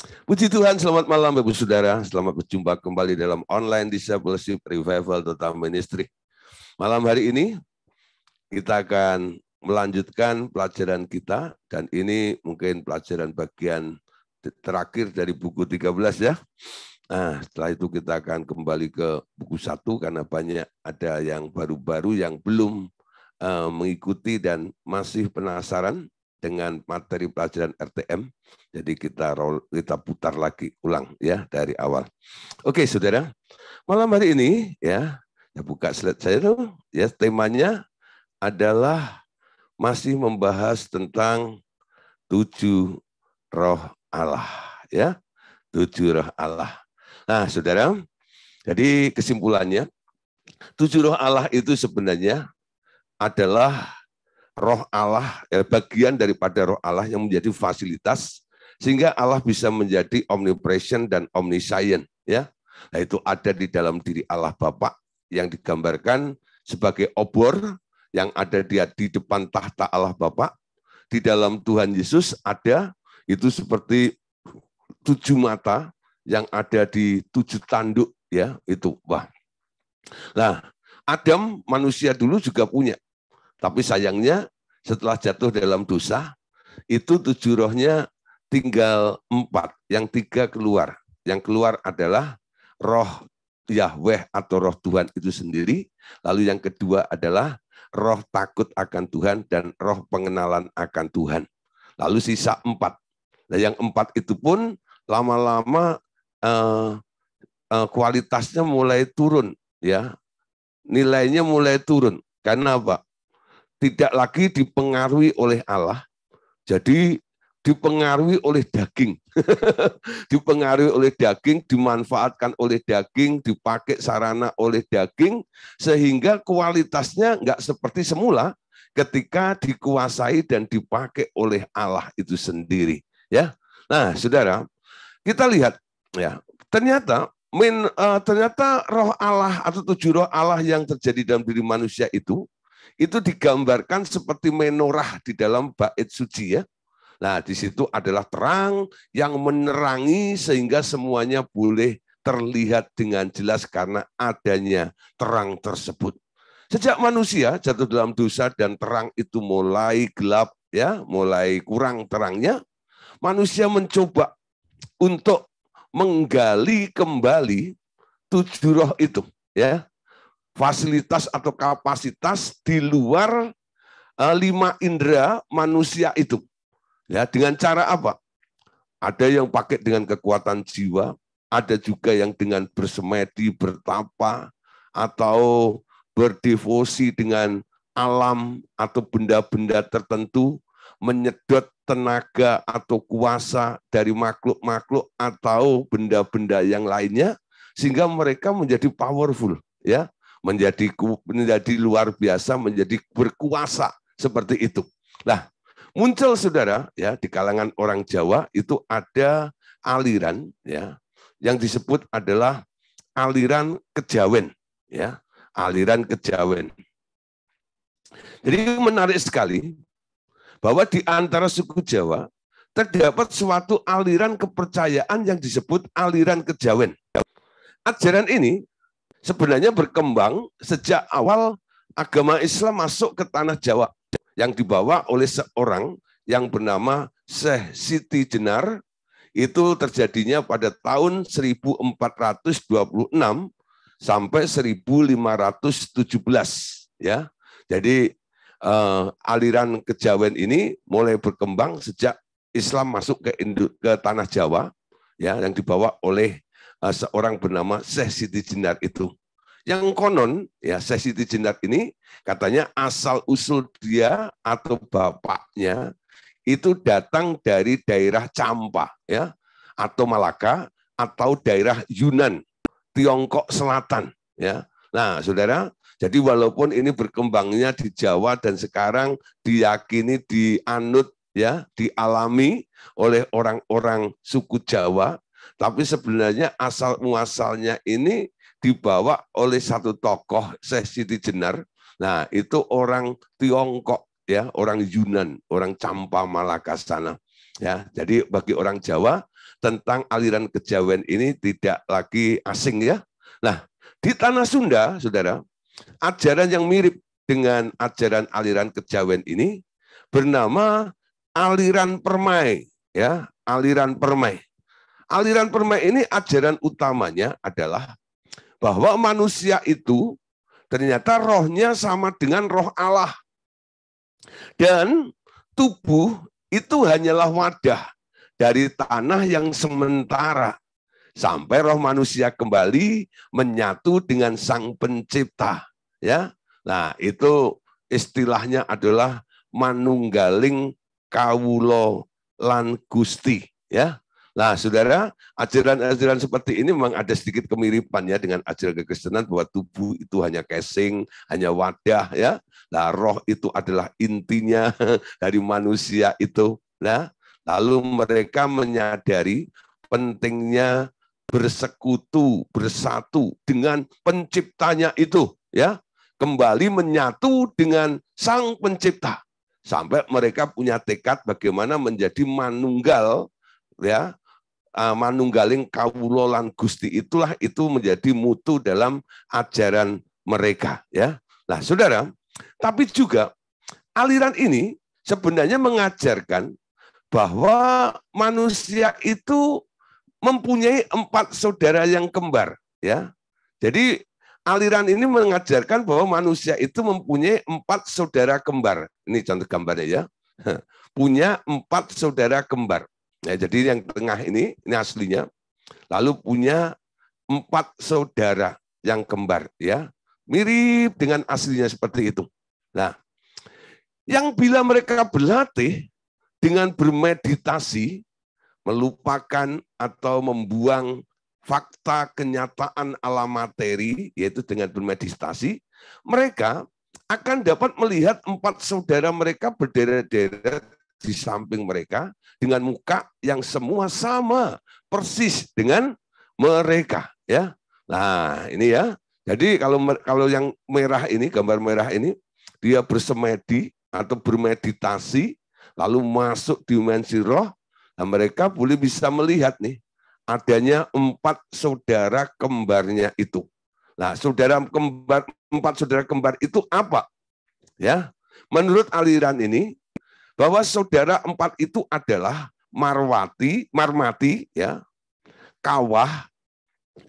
Puji Tuhan, selamat malam Bapak Saudara. Selamat berjumpa kembali dalam online Discipleship Revival Total Ministry. Malam hari ini kita akan melanjutkan pelajaran kita, dan ini mungkin pelajaran bagian terakhir dari buku 13 ya. Nah, setelah itu kita akan kembali ke buku 1 karena banyak ada yang baru-baru yang belum mengikuti dan masih penasaran dengan materi pelajaran RTM. Jadi kita putar lagi ulang ya dari awal. Oke, Saudara. Malam hari ini ya buka slide saya tuh ya, temanya adalah masih membahas tentang 7 roh Allah ya. 7 roh Allah. Nah, Saudara, jadi kesimpulannya 7 roh Allah itu sebenarnya adalah roh Allah, bagian daripada roh Allah yang menjadi fasilitas sehingga Allah bisa menjadi omnipresent dan omniscient ya. Nah, itu ada di dalam diri Allah Bapa yang digambarkan sebagai obor yang ada di depan tahta Allah Bapa. Di dalam Tuhan Yesus ada itu seperti 7 mata yang ada di 7 tanduk ya, itu. Wah. Nah, Adam manusia dulu juga punya. Tapi sayangnya setelah jatuh dalam dosa, itu 7 rohnya tinggal 4, yang 3 keluar. Yang keluar adalah roh Yahweh atau roh Tuhan itu sendiri. Lalu yang kedua adalah roh takut akan Tuhan dan roh pengenalan akan Tuhan. Lalu sisa 4. Nah, yang 4 itu pun lama-lama kualitasnya mulai turun ya. Nilainya mulai turun. Karena apa? Tidak lagi dipengaruhi oleh Allah, jadi dipengaruhi oleh daging. Dipengaruhi oleh daging, dimanfaatkan oleh daging, dipakai sarana oleh daging, sehingga kualitasnya nggak seperti semula ketika dikuasai dan dipakai oleh Allah itu sendiri. Ya, nah saudara, kita lihat ya, ternyata roh Allah atau 7 roh Allah yang terjadi dalam diri manusia itu digambarkan seperti menorah di dalam bait suci ya. Nah, di situ adalah terang yang menerangi sehingga semuanya boleh terlihat dengan jelas karena adanya terang tersebut. Sejak manusia jatuh dalam dosa dan terang itu mulai gelap ya, mulai kurang terangnya, manusia mencoba untuk menggali kembali 7 roh itu ya. Fasilitas atau kapasitas di luar 5 indera manusia itu. Ya, dengan cara apa? Ada yang pakai dengan kekuatan jiwa, ada juga yang dengan bersemedi, bertapa, atau berdevosi dengan alam atau benda-benda tertentu, menyedot tenaga atau kuasa dari makhluk-makhluk atau benda-benda yang lainnya, sehingga mereka menjadi powerful, ya, menjadi luar biasa, menjadi berkuasa seperti itu. Nah, muncul saudara ya di kalangan orang Jawa itu ada aliran ya yang disebut adalah aliran kejawen ya, aliran kejawen. Jadi menarik sekali bahwa di antara suku Jawa terdapat suatu aliran kepercayaan yang disebut aliran kejawen. Ajaran ini sebenarnya berkembang sejak awal agama Islam masuk ke tanah Jawa yang dibawa oleh seorang yang bernama Syekh Siti Jenar. Itu terjadinya pada tahun 1426 sampai 1517 ya. Jadi aliran kejawen ini mulai berkembang sejak Islam masuk ke tanah Jawa ya, yang dibawa oleh seorang bernama Syekh Siti Jenar itu. Yang konon ya Syekh Siti Jenar ini katanya asal usul dia atau bapaknya itu datang dari daerah Champa ya, atau Malaka atau daerah Yunan, Tiongkok Selatan ya. Nah, saudara, jadi walaupun ini berkembangnya di Jawa dan sekarang diyakini dianut ya, dialami oleh orang-orang suku Jawa, tapi sebenarnya asal muasalnya ini dibawa oleh satu tokoh Syekh Siti Jenar. Nah, itu orang Tiongkok ya, orang Yunan, orang Champa Malaka sana. Ya, jadi bagi orang Jawa tentang aliran kejawen ini tidak lagi asing ya. Nah, di tanah Sunda, saudara, ajaran yang mirip dengan ajaran aliran kejawen ini bernama aliran permai, ya, aliran permai. Aliran permai ini ajaran utamanya adalah bahwa manusia itu ternyata rohnya sama dengan roh Allah. Dan tubuh itu hanyalah wadah dari tanah yang sementara sampai roh manusia kembali menyatu dengan Sang Pencipta, ya. Nah, itu istilahnya adalah manunggaling kawulo lan Gusti, ya. Nah, saudara, ajaran-ajaran seperti ini memang ada sedikit kemiripannya dengan ajaran kekristenan bahwa tubuh itu hanya casing, hanya wadah, ya. Nah, roh itu adalah intinya dari manusia itu. Nah, lalu mereka menyadari pentingnya bersekutu, bersatu dengan penciptanya itu, ya. Kembali menyatu dengan Sang Pencipta. Sampai mereka punya tekad bagaimana menjadi manunggal, ya. Manunggaling kawulo lan Gusti, itulah itu menjadi mutu dalam ajaran mereka, ya. Nah, saudara, tapi juga aliran ini sebenarnya mengajarkan bahwa manusia itu mempunyai 4 saudara yang kembar, ya. Jadi aliran ini mengajarkan bahwa manusia itu mempunyai 4 saudara kembar. Ini contoh gambarnya, ya. Punya 4 saudara kembar. Nah, jadi yang tengah ini aslinya. Lalu punya 4 saudara yang kembar, ya. Mirip dengan aslinya seperti itu. Nah, yang bila mereka berlatih dengan bermeditasi, melupakan atau membuang fakta kenyataan alam materi, yaitu dengan bermeditasi, mereka akan dapat melihat 4 saudara mereka berderet-deret di samping mereka dengan muka yang semua sama persis dengan mereka, ya. Nah, ini ya. Jadi kalau yang merah ini, gambar merah ini, dia bersemedi atau bermeditasi lalu masuk dimensi roh. Nah, mereka boleh bisa melihat nih adanya 4 saudara kembarnya itu. Nah, 4 saudara kembar itu apa? Ya, menurut aliran ini bahwa saudara 4 itu adalah Marmati, ya, Kawah,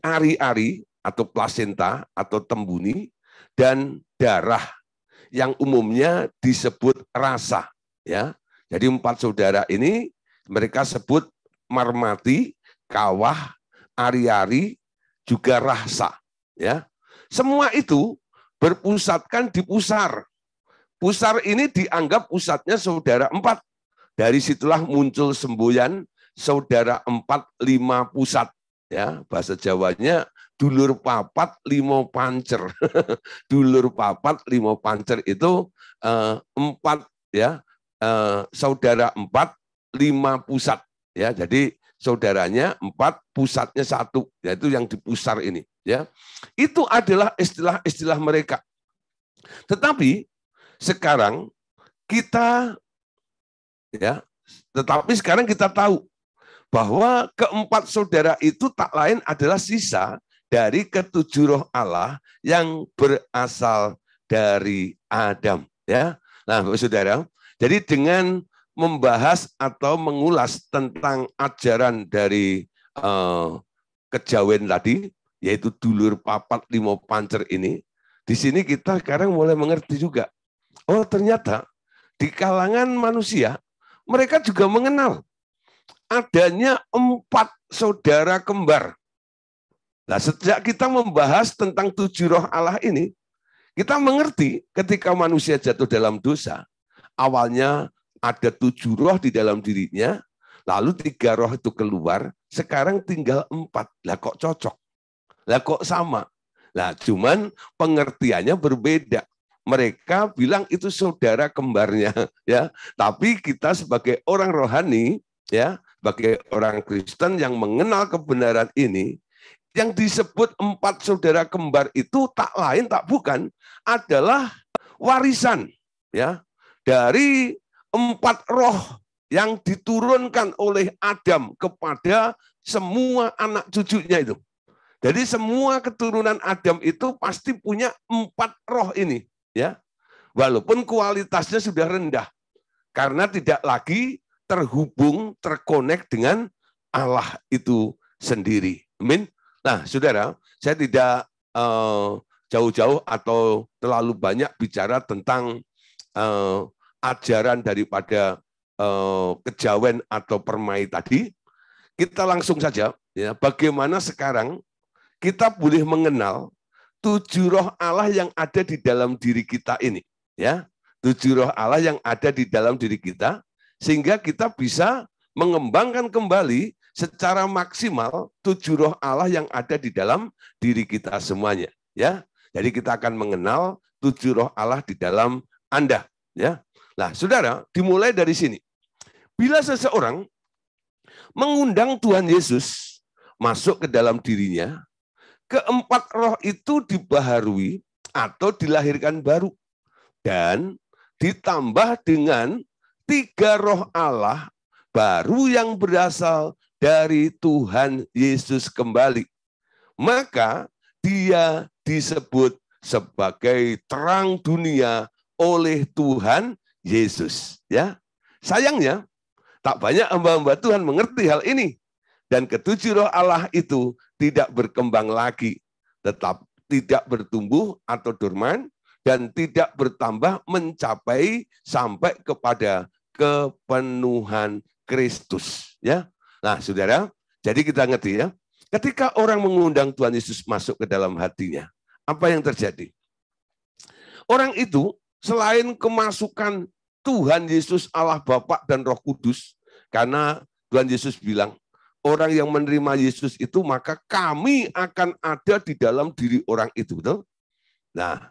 Ari-ari atau plasenta atau tembuni, dan darah yang umumnya disebut rasa, ya. Jadi 4 saudara ini mereka sebut Marmati, Kawah, Ari-ari, juga rasa, ya. Semua itu berpusatkan di pusar. Pusar ini dianggap pusatnya saudara 4. Dari situlah muncul semboyan saudara 4 5 pusat, ya. Bahasa Jawanya dulur papat limo pancer. Dulur papat limo pancer itu 4, ya. Saudara 4 5 pusat, ya. Jadi saudaranya 4, pusatnya 1, yaitu yang di pusar ini, ya. Itu adalah istilah-istilah mereka. Tetapi sekarang kita, ya, tahu bahwa ke-4 saudara itu tak lain adalah sisa dari ke-7 roh Allah yang berasal dari Adam, ya. Nah, saudara, jadi dengan membahas atau mengulas tentang ajaran dari kejawen tadi, yaitu dulur papat limo pancer ini, di sini kita sekarang mulai mengerti juga. Oh, ternyata di kalangan manusia mereka juga mengenal adanya 4 saudara kembar. Nah, sejak kita membahas tentang 7 roh Allah ini, kita mengerti ketika manusia jatuh dalam dosa, awalnya ada 7 roh di dalam dirinya, lalu 3 roh itu keluar, sekarang tinggal 4. Lah kok cocok? Lah kok sama? Lah cuman pengertiannya berbeda. Mereka bilang itu saudara kembarnya, ya. Tapi kita sebagai orang rohani, ya, sebagai orang Kristen yang mengenal kebenaran ini, yang disebut 4 saudara kembar itu tak lain tak bukan adalah warisan, ya, dari 4 roh yang diturunkan oleh Adam kepada semua anak cucunya itu. Jadi semua keturunan Adam itu pasti punya 4 roh ini, ya. Walaupun kualitasnya sudah rendah karena tidak lagi terhubung, terkonek dengan Allah itu sendiri. Amin. Nah, saudara, saya tidak jauh-jauh atau terlalu banyak bicara tentang ajaran daripada kejawen atau permai tadi. Kita langsung saja, ya, bagaimana sekarang kita boleh mengenal 7 roh Allah yang ada di dalam diri kita ini, ya. 7 roh Allah yang ada di dalam diri kita, sehingga kita bisa mengembangkan kembali secara maksimal 7 roh Allah yang ada di dalam diri kita semuanya, ya. Jadi kita akan mengenal 7 roh Allah di dalam Anda, ya. Nah, saudara, dimulai dari sini. Bila seseorang mengundang Tuhan Yesus masuk ke dalam dirinya, keempat roh itu dibaharui atau dilahirkan baru. Dan ditambah dengan 3 roh Allah baru yang berasal dari Tuhan Yesus kembali. Maka dia disebut sebagai terang dunia oleh Tuhan Yesus. Ya, sayangnya tak banyak hamba-hamba Tuhan mengerti hal ini. Dan ke-7 roh Allah itu tidak berkembang lagi. Tetap tidak bertumbuh atau dorman. Dan tidak bertambah mencapai sampai kepada kepenuhan Kristus. Ya. Nah, saudara, jadi kita ngerti, ya. Ketika orang mengundang Tuhan Yesus masuk ke dalam hatinya, apa yang terjadi? Orang itu selain kemasukan Tuhan Yesus Allah Bapa dan Roh Kudus, karena Tuhan Yesus bilang, orang yang menerima Yesus itu maka kami akan ada di dalam diri orang itu, betul? Nah,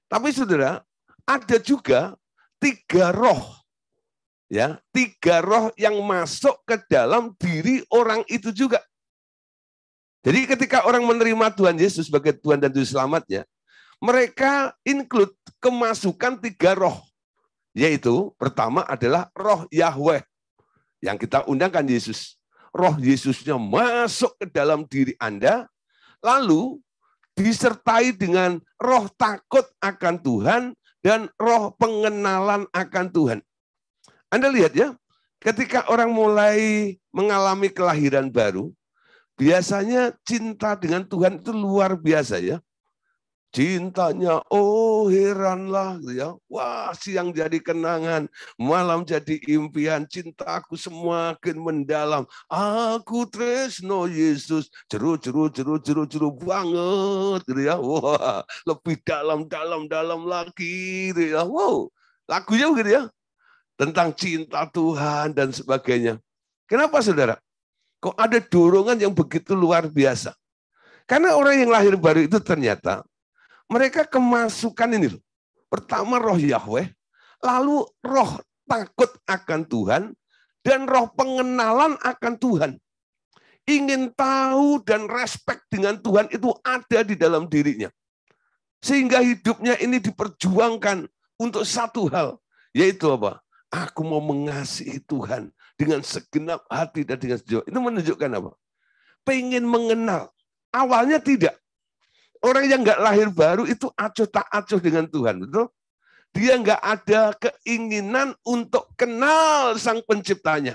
tapi saudara, ada juga 3 roh, ya, 3 roh yang masuk ke dalam diri orang itu juga. Jadi ketika orang menerima Tuhan Yesus sebagai Tuhan dan Juru Selamatnya, mereka include kemasukan 3 roh. Yaitu pertama adalah roh Yahweh yang kita undangkan Yesus. Roh Yesusnya masuk ke dalam diri Anda, lalu disertai dengan roh takut akan Tuhan dan roh pengenalan akan Tuhan. Anda lihat, ya, ketika orang mulai mengalami kelahiran baru, biasanya cinta dengan Tuhan itu luar biasa, ya. Cintanya, oh heranlah, ya. Wah, siang jadi kenangan, malam jadi impian, cintaku semakin mendalam. Aku tresno Yesus, jeru banget, gitu ya. Wah, lebih dalam lagi, gitu ya. Wow, lagunya begitu, ya, tentang cinta Tuhan dan sebagainya. Kenapa, saudara? Kok ada dorongan yang begitu luar biasa? Karena orang yang lahir baru itu ternyata mereka kemasukan ini loh. Pertama roh Yahweh, lalu roh takut akan Tuhan, dan roh pengenalan akan Tuhan. Ingin tahu dan respect dengan Tuhan itu ada di dalam dirinya. Sehingga hidupnya ini diperjuangkan untuk satu hal, yaitu apa? Aku mau mengasihi Tuhan dengan segenap hati dan dengan sejiwa. Itu menunjukkan apa? Pengen mengenal. Awalnya tidak. Orang yang nggak lahir baru itu acuh tak acuh dengan Tuhan, betul? Dia nggak ada keinginan untuk kenal Sang Penciptanya.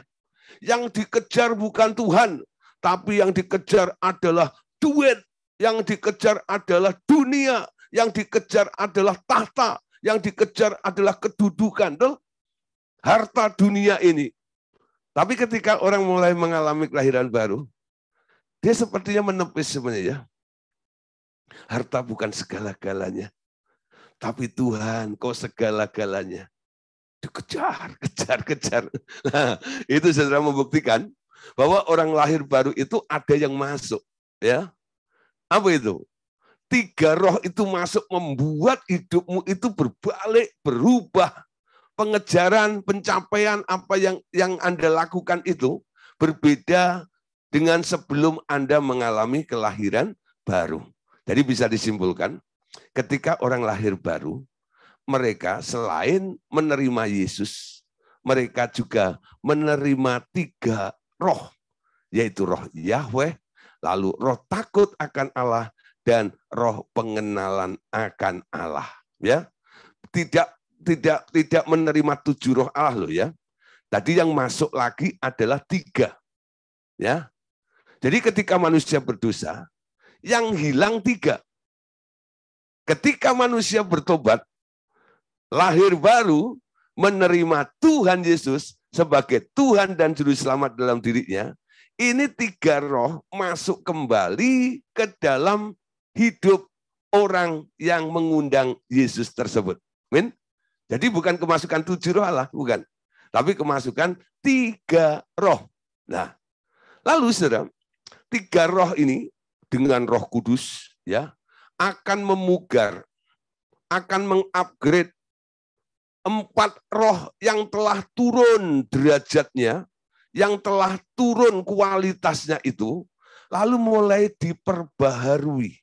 Yang dikejar bukan Tuhan, tapi yang dikejar adalah duit, yang dikejar adalah dunia, yang dikejar adalah tahta, yang dikejar adalah kedudukan, betul? Harta dunia ini. Tapi ketika orang mulai mengalami kelahiran baru, dia sepertinya menepis sebenarnya. Harta bukan segala-galanya. Tapi Tuhan, kau segala-galanya. Dikejar. Nah, itu saudara membuktikan bahwa orang lahir baru itu ada yang masuk. Ya, apa itu? 3 roh itu masuk membuat hidupmu itu berbalik, berubah. Pengejaran, pencapaian apa yang Anda lakukan itu berbeda dengan sebelum Anda mengalami kelahiran baru. Jadi bisa disimpulkan, ketika orang lahir baru, mereka selain menerima Yesus, mereka juga menerima 3 roh, yaitu roh Yahweh, lalu roh takut akan Allah, dan roh pengenalan akan Allah. Ya, tidak menerima 7 roh Allah loh ya. Tadi yang masuk lagi adalah 3. Ya, jadi ketika manusia berdosa, yang hilang 3. Ketika manusia bertobat, lahir baru, menerima Tuhan Yesus sebagai Tuhan dan Juru Selamat dalam dirinya, ini 3 roh masuk kembali ke dalam hidup orang yang mengundang Yesus tersebut. Amin. Jadi bukan kemasukan 7 roh Allah, bukan. Tapi kemasukan 3 roh. Nah, lalu saudara, 3 roh ini dengan Roh Kudus ya akan memugar, akan mengupgrade 4 roh yang telah turun derajatnya, yang telah turun kualitasnya itu, lalu mulai diperbaharui,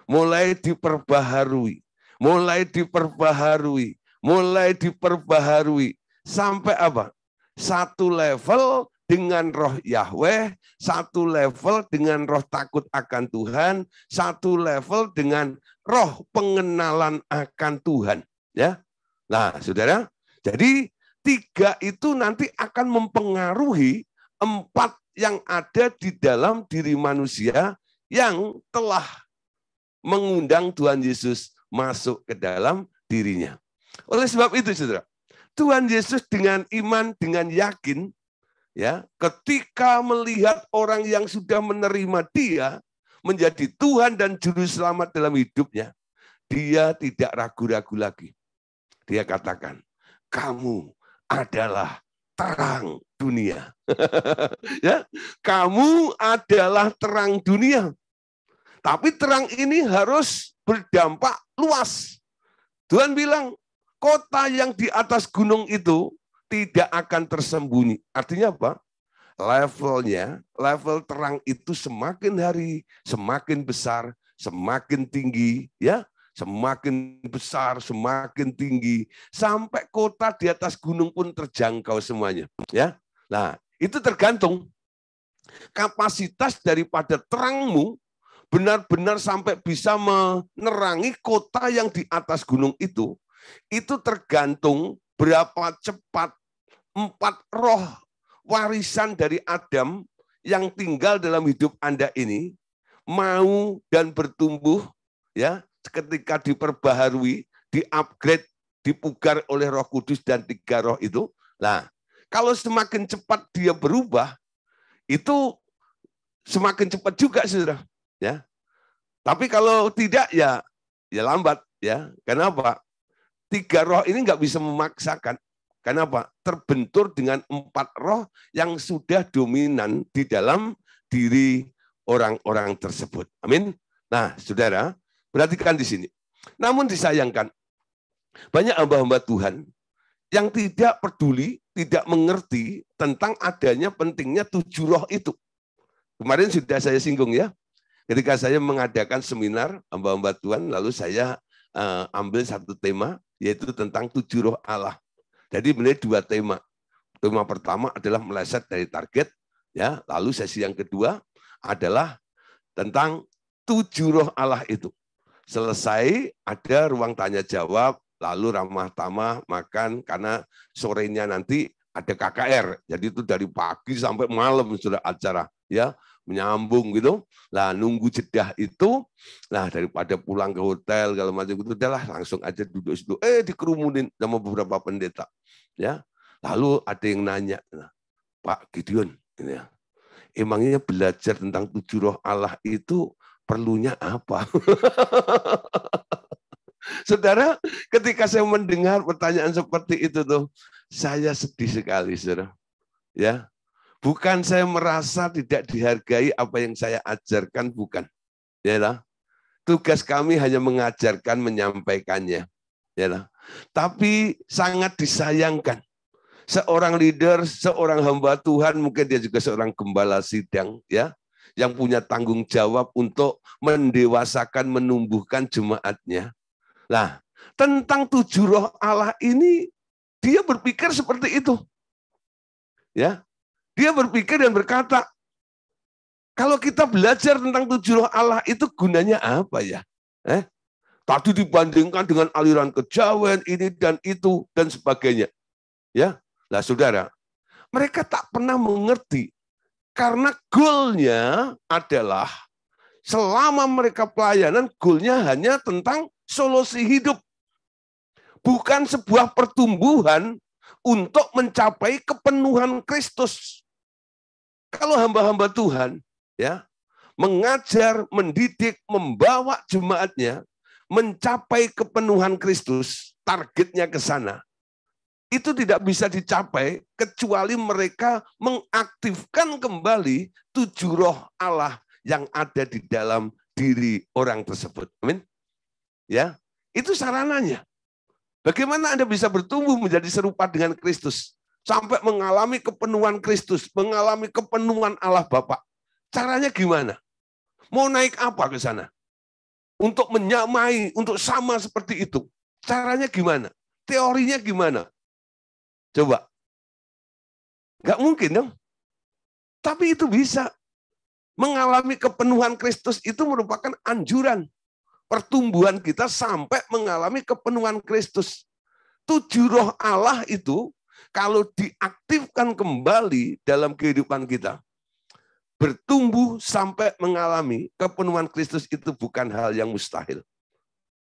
mulai diperbaharui, mulai diperbaharui, mulai diperbaharui, sampai apa? 1 level dengan roh Yahweh, 1 level dengan roh takut akan Tuhan, 1 level dengan roh pengenalan akan Tuhan. Ya, nah saudara, jadi 3 itu nanti akan mempengaruhi 4 yang ada di dalam diri manusia yang telah mengundang Tuhan Yesus masuk ke dalam dirinya. Oleh sebab itu saudara, Tuhan Yesus dengan iman, dengan yakin, ya, ketika melihat orang yang sudah menerima Dia menjadi Tuhan dan Juru Selamat dalam hidupnya, Dia tidak ragu-ragu lagi. Dia katakan, kamu adalah terang dunia. Ya, kamu adalah terang dunia. Tapi terang ini harus berdampak luas. Tuhan bilang, kota yang di atas gunung itu tidak akan tersembunyi. Artinya apa? Levelnya, level terang itu semakin hari semakin besar, semakin tinggi, ya, semakin besar, semakin tinggi, sampai kota di atas gunung pun terjangkau semuanya. Ya, nah itu tergantung kapasitas daripada terangmu benar-benar sampai bisa menerangi kota yang di atas gunung itu tergantung berapa cepat 4 roh warisan dari Adam yang tinggal dalam hidup Anda ini mau dan bertumbuh ya ketika diperbaharui, diupgrade, dipugar oleh Roh Kudus dan 3 roh itu. Nah, kalau semakin cepat dia berubah, itu semakin cepat juga saudara. Ya. Tapi kalau tidak ya lambat ya. Kenapa? 3 roh ini nggak bisa memaksakan. Kenapa? Terbentur dengan 4 roh yang sudah dominan di dalam diri orang-orang tersebut. Amin. Nah, saudara, perhatikan di sini. Namun disayangkan, banyak hamba-hamba Tuhan yang tidak peduli, tidak mengerti tentang adanya pentingnya 7 roh itu. Kemarin sudah saya singgung ya. Ketika saya mengadakan seminar hamba-hamba Tuhan, lalu saya ambil 1 tema, yaitu tentang 7 roh Allah. Jadi benar 2 tema. Tema pertama adalah meleset dari target, ya. Lalu sesi yang kedua adalah tentang 7 roh Allah itu. Selesai ada ruang tanya jawab, lalu ramah tamah makan karena sorenya nanti ada KKR. Jadi itu dari pagi sampai malam sudah acara, ya. Menyambung gitu. Nah, nunggu jedah itu, nah daripada pulang ke hotel kalau macam itu, udahlah langsung aja duduk situ. Dikerumunin sama beberapa pendeta. Ya. Lalu ada yang nanya, Pak Gideon, ini ya, emangnya belajar tentang 7 roh Allah itu perlunya apa? Saudara, ketika saya mendengar pertanyaan seperti itu tuh, saya sedih sekali, saudara. Ya. Bukan saya merasa tidak dihargai apa yang saya ajarkan, bukan. Ya lah. Tugas kami hanya mengajarkan, menyampaikannya. Ya lah. Tapi sangat disayangkan. Seorang leader, seorang hamba Tuhan, mungkin dia juga seorang gembala sidang, ya, yang punya tanggung jawab untuk mendewasakan, menumbuhkan jemaatnya. Nah, tentang 7 roh Allah ini, dia berpikir seperti itu. Ya, dia berpikir dan berkata, kalau kita belajar tentang 7 roh Allah itu gunanya apa ya? Tadi dibandingkan dengan aliran kejawen ini dan itu dan sebagainya. Ya, lah saudara, mereka tak pernah mengerti karena goalnya adalah selama mereka pelayanan, goalnya hanya tentang solusi hidup. Bukan sebuah pertumbuhan untuk mencapai kepenuhan Kristus. Kalau hamba-hamba Tuhan ya mengajar, mendidik, membawa jemaatnya mencapai kepenuhan Kristus, targetnya ke sana. Itu tidak bisa dicapai kecuali mereka mengaktifkan kembali 7 roh Allah yang ada di dalam diri orang tersebut. Amin. Ya, itu sarananya. Bagaimana Anda bisa bertumbuh menjadi serupa dengan Kristus sampai mengalami kepenuhan Kristus, mengalami kepenuhan Allah Bapa? Caranya gimana? Mau naik apa ke sana? Untuk menyamai, untuk sama seperti itu. Caranya gimana? Teorinya gimana? Coba. Nggak mungkin dong. Tapi itu bisa. Mengalami kepenuhan Kristus itu merupakan anjuran. Pertumbuhan kita sampai mengalami kepenuhan Kristus. 7 roh Allah itu kalau diaktifkan kembali dalam kehidupan kita, bertumbuh sampai mengalami kepenuhan Kristus itu bukan hal yang mustahil.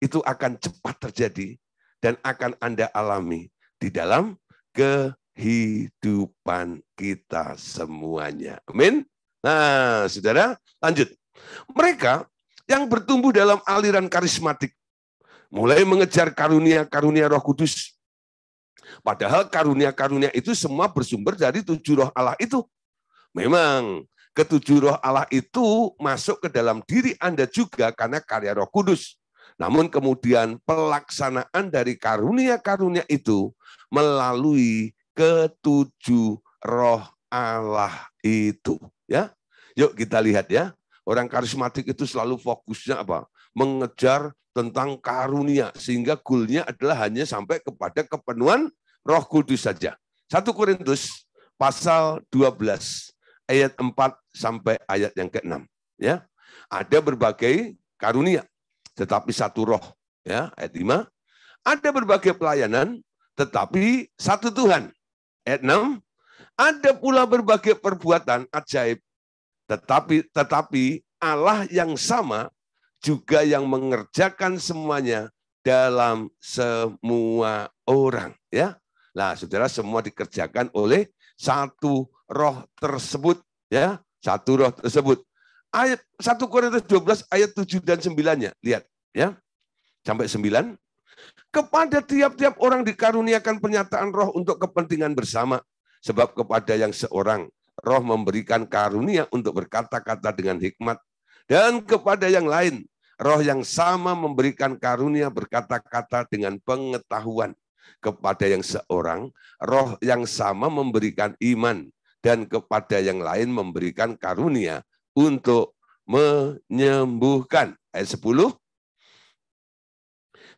Itu akan cepat terjadi dan akan Anda alami di dalam kehidupan kita semuanya. Amin. Nah, saudara, lanjut. Mereka yang bertumbuh dalam aliran karismatik mulai mengejar karunia-karunia Roh Kudus. Padahal karunia-karunia itu semua bersumber dari 7 roh Allah itu. Memang ke-7 roh Allah itu masuk ke dalam diri Anda juga karena karya Roh Kudus. Namun kemudian pelaksanaan dari karunia-karunia itu melalui ke-7 roh Allah itu. Ya, yuk kita lihat ya. Orang karismatik itu selalu fokusnya apa? Mengejar tentang karunia. Sehingga goalnya adalah hanya sampai kepada kepenuhan Roh Kudus saja. 1 Korintus pasal 12 ayat 4 sampai ayat yang ke-6. Ya, ada berbagai karunia, tetapi satu roh. Ya, ayat 5. Ada berbagai pelayanan, tetapi satu Tuhan. Ayat 6. Ada pula berbagai perbuatan ajaib, tetapi Allah yang sama juga yang mengerjakan semuanya dalam semua orang. Ya, nah saudara, semua dikerjakan oleh satu roh tersebut. Ya, satu roh tersebut. Ayat 1 Korintus 12 ayat 7 dan 9-nya. Lihat ya. Sampai 9. Kepada tiap-tiap orang dikaruniakan pernyataan roh untuk kepentingan bersama. Sebab kepada yang seorang roh memberikan karunia untuk berkata-kata dengan hikmat. Dan kepada yang lain, roh yang sama memberikan karunia berkata-kata dengan pengetahuan. Kepada yang seorang, roh yang sama memberikan iman. Dan kepada yang lain memberikan karunia untuk menyembuhkan. Ayat 10.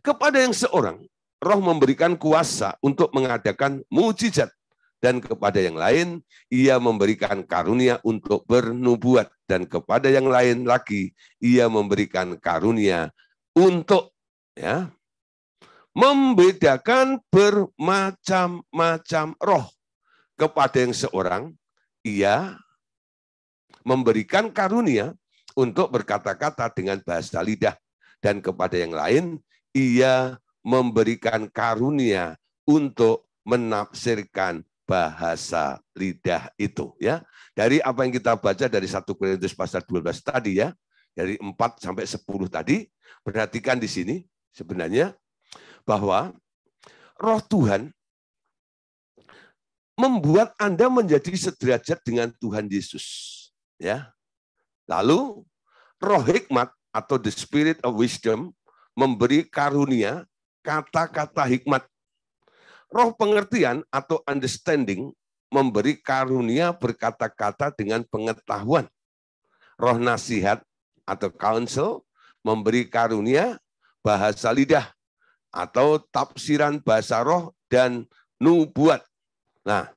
Kepada yang seorang, roh memberikan kuasa untuk mengadakan mujizat. Dan kepada yang lain, ia memberikan karunia untuk bernubuat. Dan kepada yang lain lagi, ia memberikan karunia untuk membedakan bermacam-macam roh. Kepada yang seorang, ia memberikan karunia untuk berkata-kata dengan bahasa lidah. Dan kepada yang lain, ia memberikan karunia untuk menafsirkan bahasa lidah itu. Ya, dari apa yang kita baca dari 1 Korintus pasal 12 tadi ya, dari 4 sampai 10 tadi, perhatikan di sini sebenarnya bahwa roh Tuhan membuat Anda menjadi sederajat dengan Tuhan Yesus. Ya. Lalu roh hikmat atau the spirit of wisdom memberi karunia kata-kata hikmat. Roh pengertian atau understanding memberi karunia berkata-kata dengan pengetahuan. Roh nasihat atau counsel memberi karunia bahasa lidah atau tafsiran bahasa roh dan nubuat. Nah,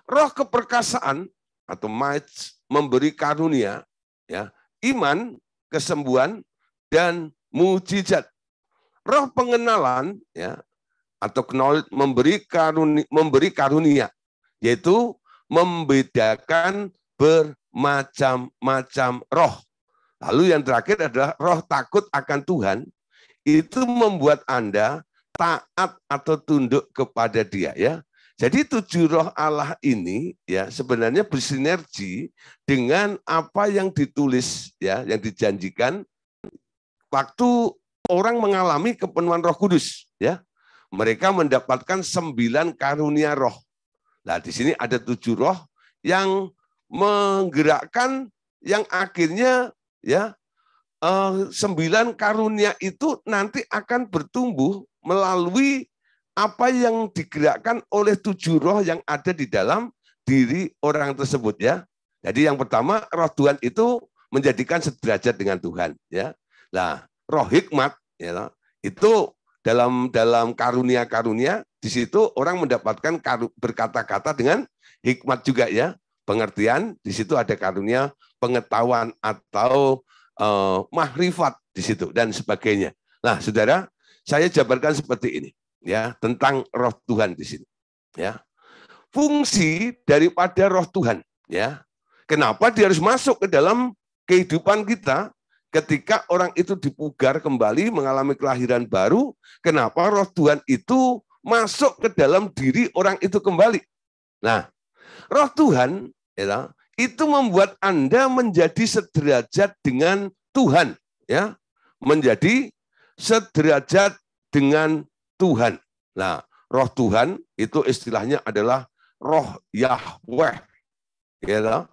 Roh keperkasaan atau might memberi karunia, ya, iman, kesembuhan, dan mujizat. Roh pengenalan, ya, atau knowledge memberi karunia, yaitu membedakan bermacam-macam roh. Lalu yang terakhir adalah roh takut akan Tuhan, itu membuat Anda taat atau tunduk kepada Dia, ya. Jadi 7 roh Allah ini, ya, sebenarnya bersinergi dengan apa yang ditulis, ya, yang dijanjikan waktu orang mengalami kepenuhan Roh Kudus, ya. Mereka mendapatkan 9 karunia roh. Nah, di sini ada 7 roh yang menggerakkan yang akhirnya, ya, 9 karunia itu nanti akan bertumbuh melalui apa yang digerakkan oleh 7 roh yang ada di dalam diri orang tersebut, ya. Jadi yang pertama, roh Tuhan itu menjadikan sederajat dengan Tuhan, ya. Nah, roh hikmat, ya, itu dalam karunia-karunia di situ orang mendapatkan berkata-kata dengan hikmat juga, ya. Pengertian di situ ada karunia pengetahuan atau mahrifat di situ dan sebagainya. Nah, saudara, saya jabarkan seperti ini, ya, tentang roh Tuhan di sini, ya. Fungsi daripada roh Tuhan, ya. Kenapa dia harus masuk ke dalam kehidupan kita ketika orang itu dipugar kembali mengalami kelahiran baru? Kenapa roh Tuhan itu masuk ke dalam diri orang itu kembali? Nah, roh Tuhan, ya, itu membuat Anda menjadi sederajat dengan Tuhan, ya, menjadi sederajat dengan Tuhan. Nah, roh Tuhan itu istilahnya adalah roh Yahweh, ya,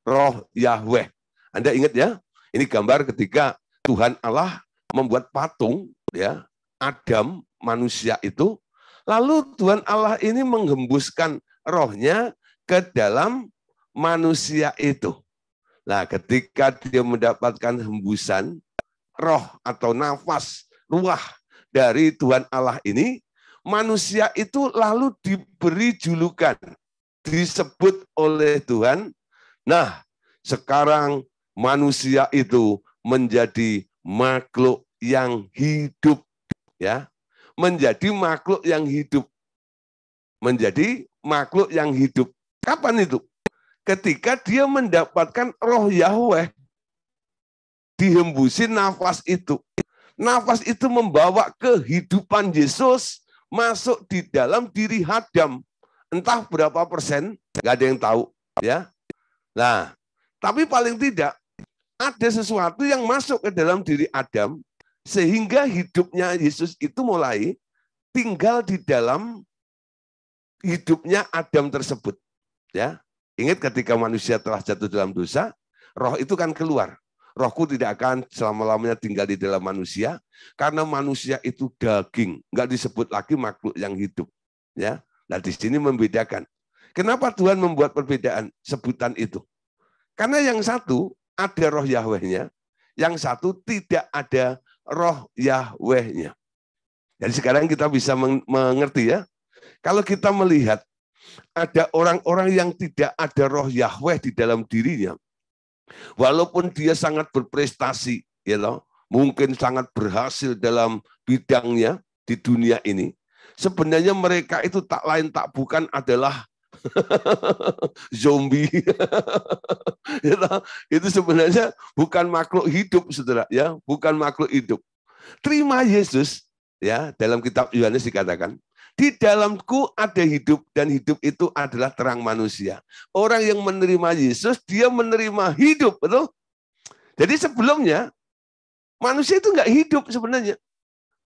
roh Yahweh. Anda ingat, ya, ini gambar ketika Tuhan Allah membuat patung, ya, Adam manusia itu, lalu Tuhan Allah ini menghembuskan rohnya ke dalam manusia itu. Nah, ketika dia mendapatkan hembusan roh atau nafas, ruah dari Tuhan Allah ini, manusia itu lalu diberi julukan, disebut oleh Tuhan. Nah, sekarang manusia itu menjadi makhluk yang hidup, ya. Menjadi makhluk yang hidup. Menjadi makhluk yang hidup. Kapan itu? Ketika dia mendapatkan roh Yahweh, dihembusin nafas itu. Nafas itu membawa kehidupan Yesus masuk di dalam diri Adam. Entah berapa persen, nggak ada yang tahu, ya. Nah, tapi paling tidak ada sesuatu yang masuk ke dalam diri Adam sehingga hidupnya Yesus itu mulai tinggal di dalam hidupnya Adam tersebut, ya. Ingat ketika manusia telah jatuh dalam dosa, roh itu kan keluar. Rohku tidak akan selama-lamanya tinggal di dalam manusia, karena manusia itu daging, nggak disebut lagi makhluk yang hidup, ya. Nah, di sini membedakan. Kenapa Tuhan membuat perbedaan sebutan itu? Karena yang satu ada roh Yahwehnya, yang satu tidak ada roh Yahwehnya. Jadi sekarang kita bisa mengerti, ya. Kalau kita melihat ada orang-orang yang tidak ada roh Yahweh di dalam dirinya, walaupun dia sangat berprestasi, ya loh, mungkin sangat berhasil dalam bidangnya di dunia ini, sebenarnya mereka itu tak lain tak bukan adalah zombie. Itu sebenarnya bukan makhluk hidup, saudara, ya, bukan makhluk hidup. Terima Yesus, ya, dalam kitab Yohanes dikatakan, di dalamku ada hidup dan hidup itu adalah terang manusia. Orang yang menerima Yesus, dia menerima hidup, betul? Jadi sebelumnya manusia itu nggak hidup sebenarnya.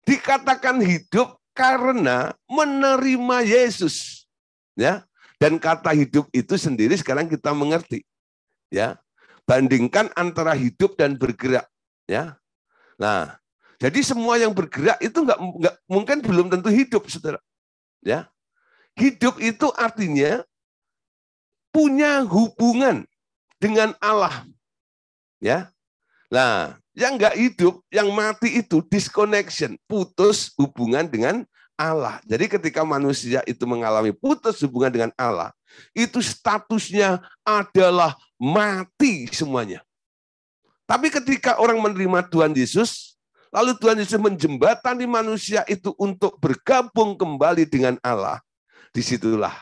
Dikatakan hidup karena menerima Yesus, ya. Dan kata hidup itu sendiri sekarang kita mengerti, ya. Bandingkan antara hidup dan bergerak, ya. Nah, jadi semua yang bergerak itu nggak mungkin belum tentu hidup, saudara. Ya, hidup itu artinya punya hubungan dengan Allah, ya. Nah, yang nggak hidup, yang mati itu disconnection, putus hubungan dengan Allah. Jadi ketika manusia itu mengalami putus hubungan dengan Allah, itu statusnya adalah mati semuanya. Tapi ketika orang menerima Tuhan Yesus, lalu Tuhan Yesus menjembatani manusia itu untuk bergabung kembali dengan Allah, disitulah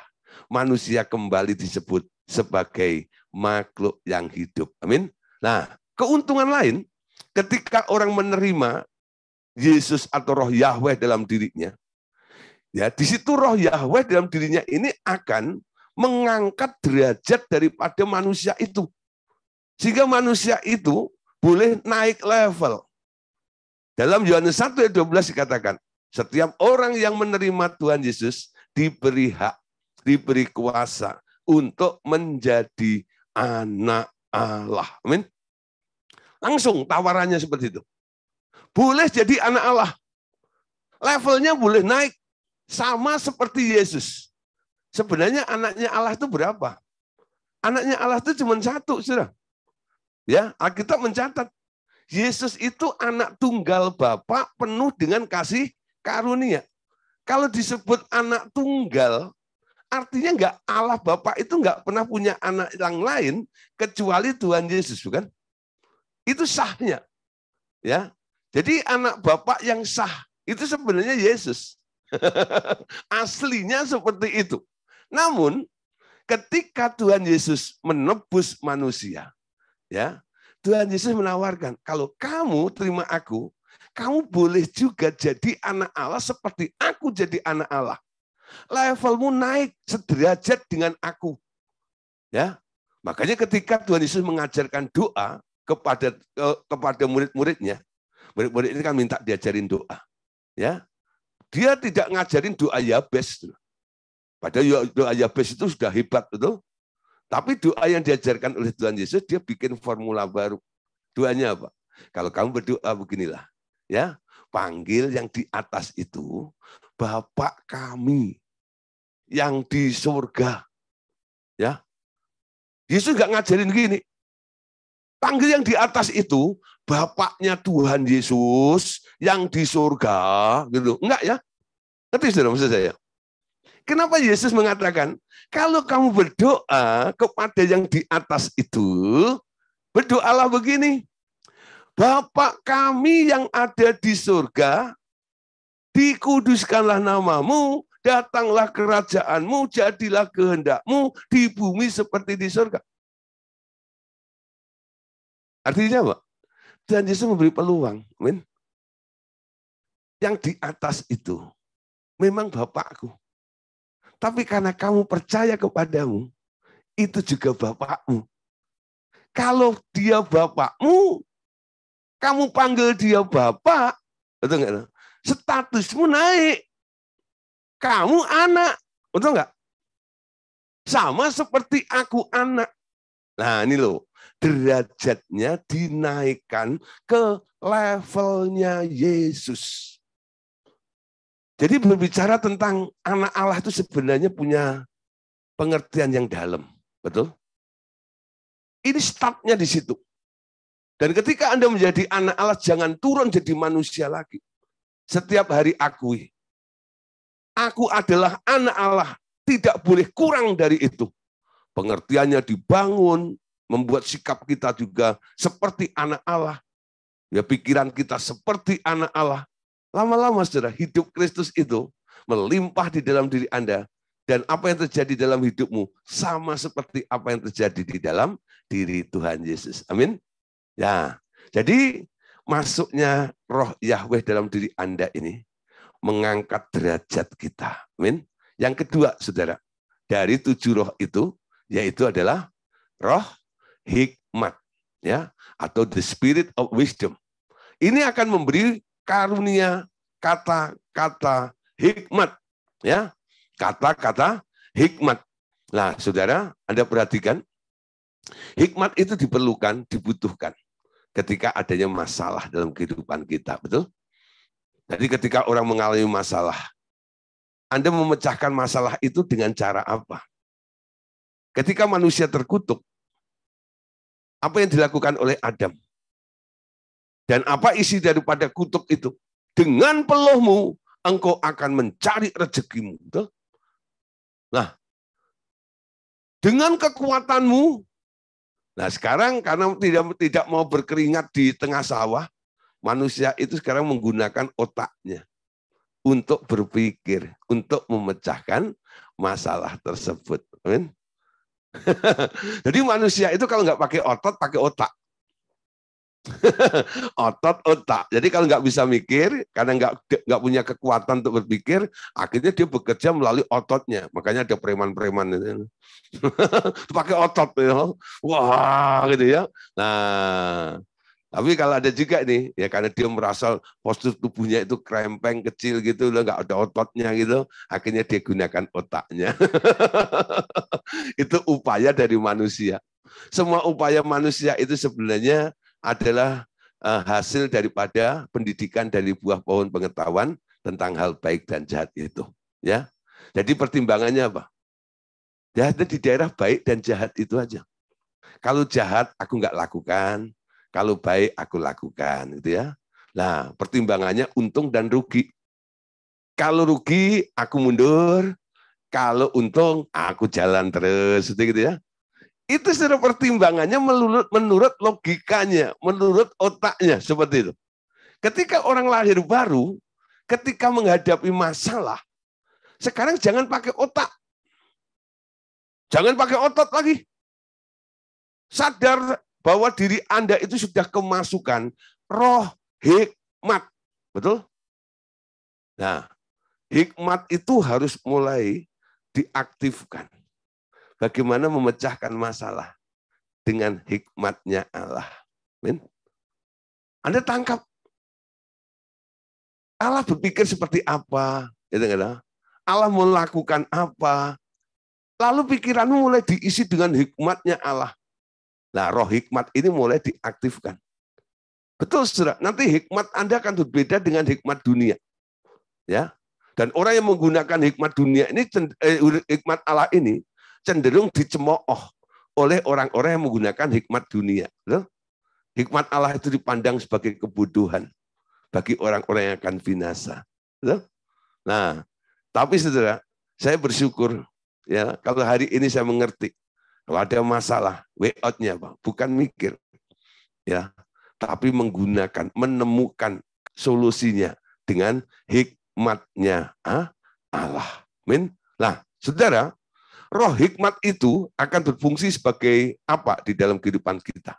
manusia kembali disebut sebagai makhluk yang hidup. Amin. Nah, keuntungan lain ketika orang menerima Yesus atau roh Yahweh dalam dirinya, ya, di situ roh Yahweh dalam dirinya ini akan mengangkat derajat daripada manusia itu. Sehingga manusia itu boleh naik level. Dalam Yohanes 1 ayat 12 dikatakan, setiap orang yang menerima Tuhan Yesus diberi hak, diberi kuasa untuk menjadi anak Allah. Amin. Langsung tawarannya seperti itu. Boleh jadi anak Allah. Levelnya boleh naik. Sama seperti Yesus. Sebenarnya anaknya Allah itu berapa? Anaknya Allah itu cuma satu, saudara. Ya, Alkitab mencatat. Yesus itu anak tunggal Bapa penuh dengan kasih karunia. Kalau disebut anak tunggal, artinya enggak, Allah Bapa itu enggak pernah punya anak yang lain kecuali Tuhan Yesus, bukan? Itu sahnya. Ya. Jadi anak Bapa yang sah itu sebenarnya Yesus. Aslinya seperti itu. Namun ketika Tuhan Yesus menebus manusia, ya, Tuhan Yesus menawarkan, kalau kamu terima aku, kamu boleh juga jadi anak Allah seperti aku jadi anak Allah. Levelmu naik sederajat dengan aku. Ya. Makanya ketika Tuhan Yesus mengajarkan doa kepada murid-muridnya, murid-murid ini kan minta diajarin doa. Ya. Dia tidak ngajarin doa Yabes. Padahal doa Yabes itu sudah hebat, betul? Tapi doa yang diajarkan oleh Tuhan Yesus, dia bikin formula baru. Doanya apa? Kalau kamu berdoa beginilah, ya, panggil yang di atas itu, Bapa kami yang di surga. Ya, Yesus nggak ngajarin gini. Panggil yang di atas itu, Bapaknya Tuhan Yesus yang di surga, gitu. Enggak ya? Ngerti saudara maksud saya? Kenapa Yesus mengatakan, kalau kamu berdoa kepada yang di atas itu, berdoalah begini, Bapa kami yang ada di surga, dikuduskanlah namamu, datanglah kerajaanmu, jadilah kehendakmu di bumi seperti di surga. Artinya apa? Tuhan Yesus memberi peluang. Amin. Yang di atas itu memang Bapakku. Tapi karena kamu percaya kepadamu, itu juga Bapakmu. Kalau dia Bapakmu, kamu panggil dia Bapak, betul nggak? Statusmu naik. Kamu anak, betul nggak? Sama seperti aku anak. Nah ini loh, derajatnya dinaikkan ke levelnya Yesus. Jadi berbicara tentang anak Allah itu sebenarnya punya pengertian yang dalam. Betul? Ini startnya di situ. Dan ketika Anda menjadi anak Allah, jangan turun jadi manusia lagi. Setiap hari akui, aku adalah anak Allah, tidak boleh kurang dari itu. Pengertiannya dibangun, membuat sikap kita juga seperti anak Allah. Ya, pikiran kita seperti anak Allah. Lama-lama, saudara, hidup Kristus itu melimpah di dalam diri Anda. Dan apa yang terjadi dalam hidupmu sama seperti apa yang terjadi di dalam diri Tuhan Yesus. Amin. Ya, jadi masuknya roh Yahweh dalam diri Anda ini mengangkat derajat kita. Amin. Yang kedua, saudara, dari 7 roh itu, yaitu adalah roh hikmat, ya, atau the spirit of wisdom. Ini akan memberi karunia kata-kata hikmat, ya, kata-kata hikmat. Nah, saudara, Anda perhatikan, hikmat itu diperlukan, dibutuhkan ketika adanya masalah dalam kehidupan kita, betul? Jadi ketika orang mengalami masalah, Anda memecahkan masalah itu dengan cara apa? Ketika manusia terkutuk, apa yang dilakukan oleh Adam? Dan apa isi daripada kutuk itu? Dengan peluhmu, engkau akan mencari rezekimu. Betul? Nah, dengan kekuatanmu. Nah sekarang karena tidak mau berkeringat di tengah sawah, manusia itu sekarang menggunakan otaknya untuk berpikir, untuk memecahkan masalah tersebut. Amin. Jadi manusia itu kalau nggak pakai otot, pakai otak. Otot. Jadi kalau nggak bisa mikir, karena nggak punya kekuatan untuk berpikir, akhirnya dia bekerja melalui ototnya. Makanya ada preman-preman itu. Pakai otot, ya. Wah, gitu ya. Nah, tapi kalau ada juga nih, ya karena dia merasa postur tubuhnya itu krempeng kecil gitu, loh, nggak ada ototnya gitu, akhirnya dia gunakan otaknya. Itu upaya dari manusia. Semua upaya manusia itu sebenarnya adalah hasil daripada pendidikan dari buah pohon pengetahuan tentang hal baik dan jahat itu. Ya, jadi pertimbangannya apa? Ya, di daerah baik dan jahat itu aja. Kalau jahat aku nggak lakukan, kalau baik aku lakukan, gitu ya. Nah, pertimbangannya untung dan rugi. Kalau rugi aku mundur, kalau untung aku jalan terus, gitu ya. Itu secara pertimbangannya menurut logikanya, menurut otaknya, seperti itu. Ketika orang lahir baru, ketika menghadapi masalah, sekarang jangan pakai otak. Jangan pakai otot lagi. Sadar bahwa diri Anda itu sudah kemasukan roh hikmat. Betul? Nah, hikmat itu harus mulai diaktifkan. Bagaimana memecahkan masalah dengan hikmatnya Allah. Amin. Anda tangkap. Allah berpikir seperti apa? Allah melakukan apa? Lalu pikiranmu mulai diisi dengan hikmatnya Allah. Nah, roh hikmat ini mulai diaktifkan. Betul, saudara. Nanti hikmat Anda akan berbeda dengan hikmat dunia. Ya. Dan orang yang menggunakan hikmat dunia ini, hikmat Allah ini, cenderung dicemooh oleh orang-orang yang menggunakan hikmat dunia. Hikmat Allah itu dipandang sebagai kebodohan bagi orang-orang yang akan binasa. Nah, tapi saudara, saya bersyukur ya kalau hari ini saya mengerti kalau ada masalah, way out-nya bukan mikir, ya, tapi menemukan solusinya dengan hikmatnya Allah. Amin. Nah, saudara, roh hikmat itu akan berfungsi sebagai apa di dalam kehidupan kita?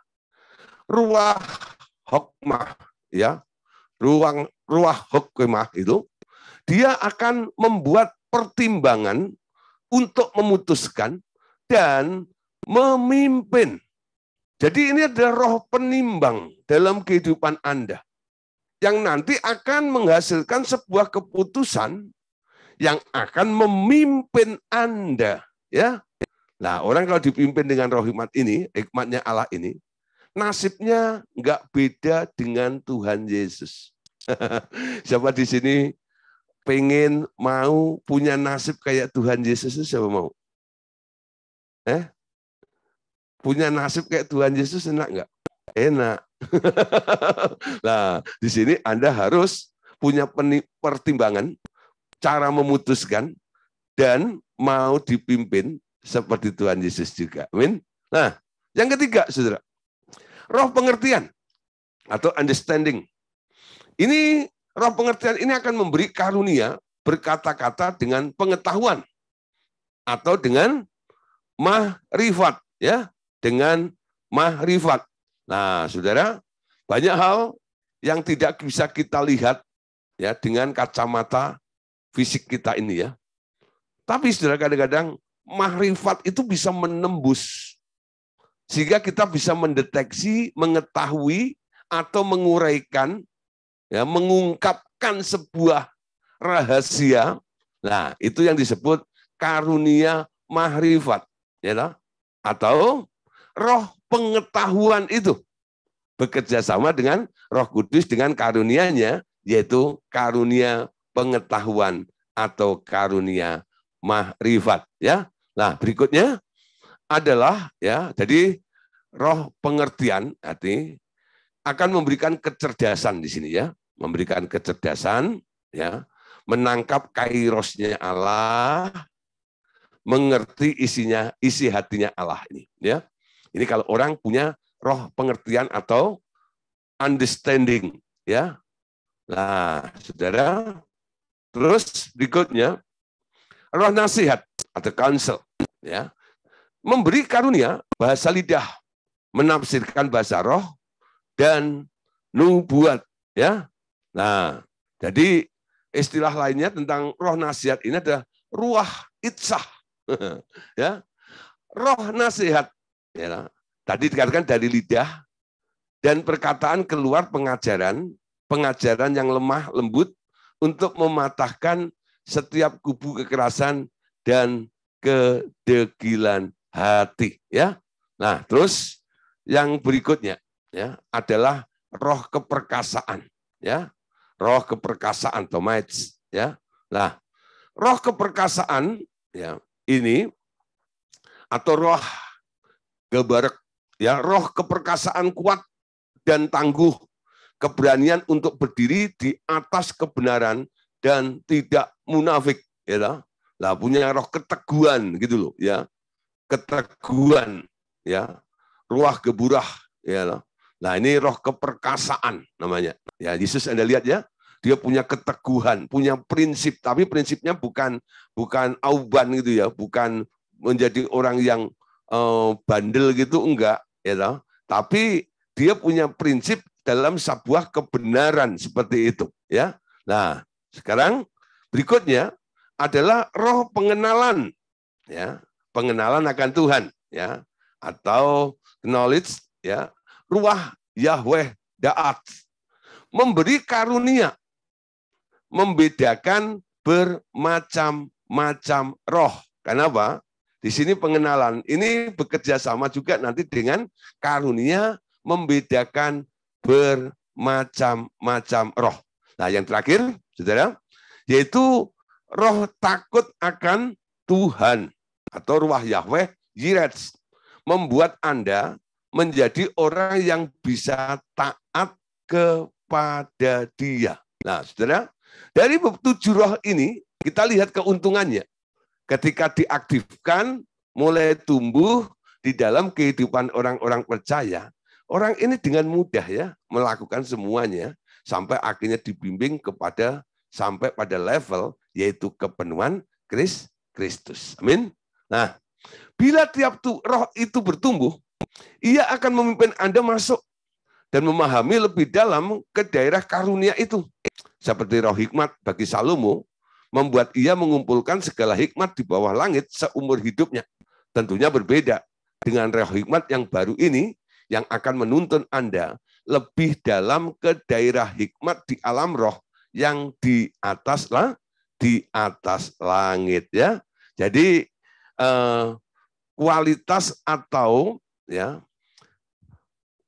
Ruah hikmah, ya, ruah hikmah itu dia akan membuat pertimbangan untuk memutuskan dan memimpin. Jadi ini adalah roh penimbang dalam kehidupan Anda yang nanti akan menghasilkan sebuah keputusan yang akan memimpin Anda, ya. Nah, orang kalau dipimpin dengan roh hikmat ini, hikmatnya Allah ini, nasibnya nggak beda dengan Tuhan Yesus. Siapa di sini pengen mau punya nasib kayak Tuhan Yesus? Siapa mau? Punya nasib kayak Tuhan Yesus enak nggak? Enak. Nah, di sini Anda harus punya pertimbangan, cara memutuskan, dan mau dipimpin seperti Tuhan Yesus juga. Amin. Nah, yang ketiga, saudara, roh pengertian atau understanding. Ini roh pengertian ini akan memberi karunia berkata-kata dengan pengetahuan atau dengan mahrifat, ya, dengan mahrifat. Nah, saudara, banyak hal yang tidak bisa kita lihat ya dengan kacamata fisik kita ini, ya. Tapi saudara, kadang-kadang mahrifat itu bisa menembus sehingga kita bisa mendeteksi, mengetahui atau menguraikan, ya, mengungkapkan sebuah rahasia. Nah, itu yang disebut karunia mahrifat, ya, atau roh pengetahuan itu bekerja sama dengan Roh Kudus dengan karunia-Nya, yaitu karunia pengetahuan atau karunia mahrifat, ya. Nah, berikutnya adalah, ya, jadi roh pengertian arti akan memberikan kecerdasan di sini, ya, memberikan kecerdasan, ya, menangkap kairosnya Allah, mengerti isi hatinya Allah ini. Ya, ini kalau orang punya roh pengertian atau understanding. Ya, nah, saudara. Terus berikutnya roh nasihat atau counsel. Ya, memberi karunia bahasa lidah, menafsirkan bahasa roh dan nubuat. Ya, nah, jadi istilah lainnya tentang roh nasihat ini adalah ruah itsah. Ya, roh nasihat. Ya, tadi dikatakan dari lidah dan perkataan keluar pengajaran yang lemah lembut untuk mematahkan setiap kubu kekerasan dan kedegilan hati. Ya, nah terus yang berikutnya ya adalah roh keperkasaan. Ya, roh keperkasaan tomites. Ya, nah roh keperkasaan ya ini atau roh gebarek ya roh keperkasaan kuat dan tangguh, keberanian untuk berdiri di atas kebenaran dan tidak munafik ya. Lah punya roh keteguhan gitu loh ya. Keteguhan ya. Ruah geburah ya. Nah, ini roh keperkasaan namanya. Ya, Yesus Anda lihat ya. Dia punya keteguhan, punya prinsip, tapi prinsipnya bukan auban gitu ya, bukan menjadi orang yang bandel gitu enggak ya. Tapi dia punya prinsip dalam sebuah kebenaran seperti itu ya. Nah, sekarang berikutnya adalah roh pengenalan ya, pengenalan akan Tuhan ya, atau knowledge ya, ruah Yahweh Da'at, memberi karunia, membedakan bermacam-macam roh. Kenapa? Di sini pengenalan ini bekerja sama juga nanti dengan karunia membedakan bermacam-macam roh. Nah, yang terakhir, saudara, yaitu roh takut akan Tuhan atau ruah Yahweh Yirets, membuat Anda menjadi orang yang bisa taat kepada Dia. Nah, saudara, dari 7 roh ini kita lihat keuntungannya. Ketika diaktifkan, mulai tumbuh di dalam kehidupan orang-orang percaya, orang ini dengan mudah ya melakukan semuanya sampai akhirnya dibimbing kepada sampai pada level yaitu kepenuhan Kristus. Amin. Nah, bila tiap roh itu bertumbuh, ia akan memimpin Anda masuk dan memahami lebih dalam ke daerah karunia itu. Seperti roh hikmat bagi Salomo, membuat ia mengumpulkan segala hikmat di bawah langit seumur hidupnya. Tentunya berbeda dengan roh hikmat yang baru ini, yang akan menuntun Anda lebih dalam ke daerah hikmat di alam roh yang di atas langit ya. Jadi kualitas atau ya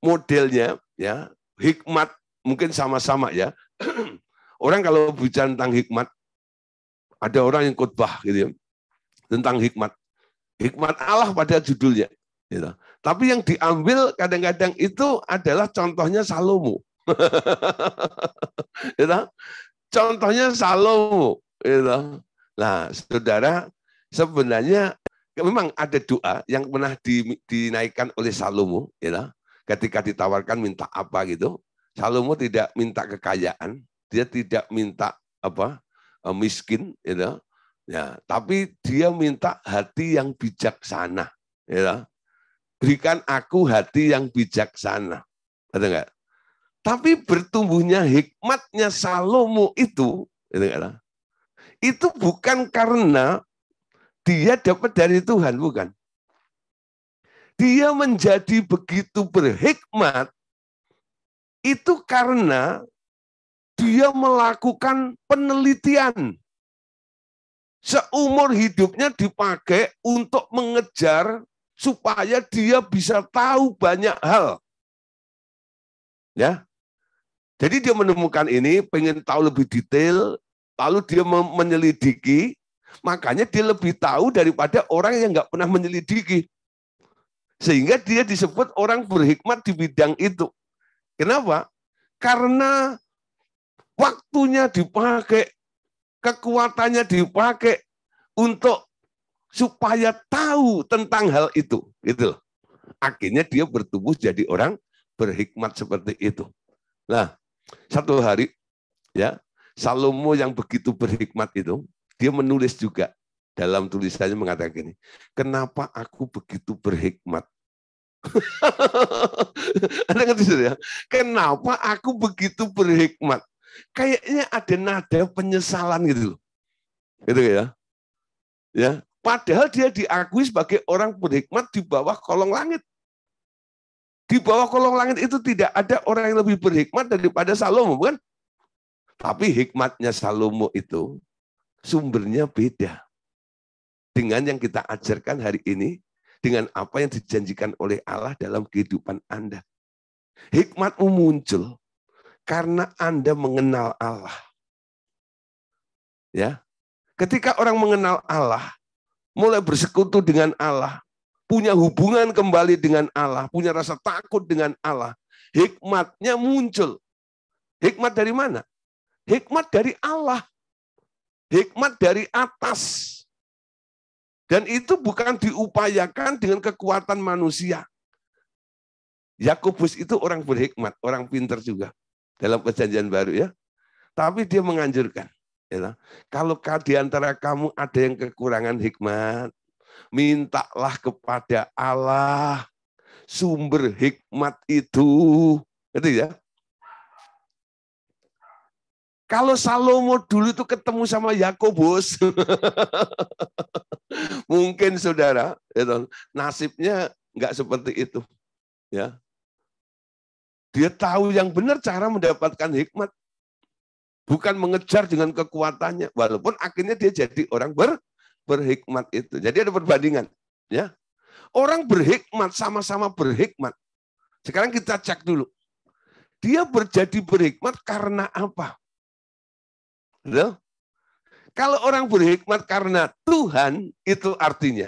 modelnya ya hikmat mungkin sama-sama ya. Orang kalau bicara tentang hikmat, ada orang yang khotbah gitu ya, tentang hikmat. Hikmat Allah pada judulnya. Gitu. Tapi yang diambil kadang-kadang itu adalah contohnya Salomo. Gitu. Contohnya Salomo. Gitu. Nah, saudara, sebenarnya memang ada doa yang pernah dinaikkan oleh Salomo. Gitu. Ketika ditawarkan minta apa gitu, Salomo tidak minta kekayaan, dia tidak minta miskin, gitu. Ya, tapi dia minta hati yang bijaksana. Ya. Berikan aku hati yang bijaksana. Ada enggak? Tapi bertumbuhnya hikmatnya Salomo itu bukan karena dia dapat dari Tuhan, bukan. Dia menjadi begitu berhikmat itu karena dia melakukan penelitian. Seumur hidupnya dipakai untuk mengejar supaya dia bisa tahu banyak hal. Ya. Jadi dia menemukan ini, pengen tahu lebih detail, lalu dia menyelidiki, makanya dia lebih tahu daripada orang yang nggak pernah menyelidiki. Sehingga dia disebut orang berhikmat di bidang itu. Kenapa? Karena waktunya dipakai, kekuatannya dipakai untuk supaya tahu tentang hal itu, gitu loh. Akhirnya dia bertumbuh jadi orang berhikmat seperti itu. Nah, satu hari ya, Salomo yang begitu berhikmat itu, dia menulis juga dalam tulisannya mengatakan gini, kenapa aku begitu berhikmat? Anda ngerti ya? Kenapa aku begitu berhikmat? Kayaknya ada nada penyesalan gitu loh. Gitu ya. Ya, padahal dia diakui sebagai orang berhikmat di bawah kolong langit. Di bawah kolong langit itu tidak ada orang yang lebih berhikmat daripada Salomo, bukan? Tapi hikmatnya Salomo itu sumbernya beda dengan yang kita ajarkan hari ini, dengan apa yang dijanjikan oleh Allah dalam kehidupan Anda. Hikmatmu muncul karena Anda mengenal Allah. Ya, ketika orang mengenal Allah, mulai bersekutu dengan Allah, punya hubungan kembali dengan Allah, punya rasa takut dengan Allah, hikmatnya muncul. Hikmat dari mana? Hikmat dari Allah. Hikmat dari atas. Dan itu bukan diupayakan dengan kekuatan manusia. Yakobus itu orang berhikmat, orang pintar juga dalam perjanjian baru ya. Tapi dia menganjurkan, ya, kalau di antara kamu ada yang kekurangan hikmat, mintalah kepada Allah sumber hikmat itu. Gitu ya. Kalau Salomo dulu itu ketemu sama Yakobus, mungkin saudara, nasibnya nggak seperti itu. Ya, dia tahu yang benar cara mendapatkan hikmat, bukan mengejar dengan kekuatannya. Walaupun akhirnya dia jadi orang berhikmat itu. Jadi ada perbandingan. Ya, orang berhikmat sama-sama berhikmat. Sekarang kita cek dulu. Dia jadi berhikmat karena apa? Loh? Kalau orang berhikmat karena Tuhan, itu artinya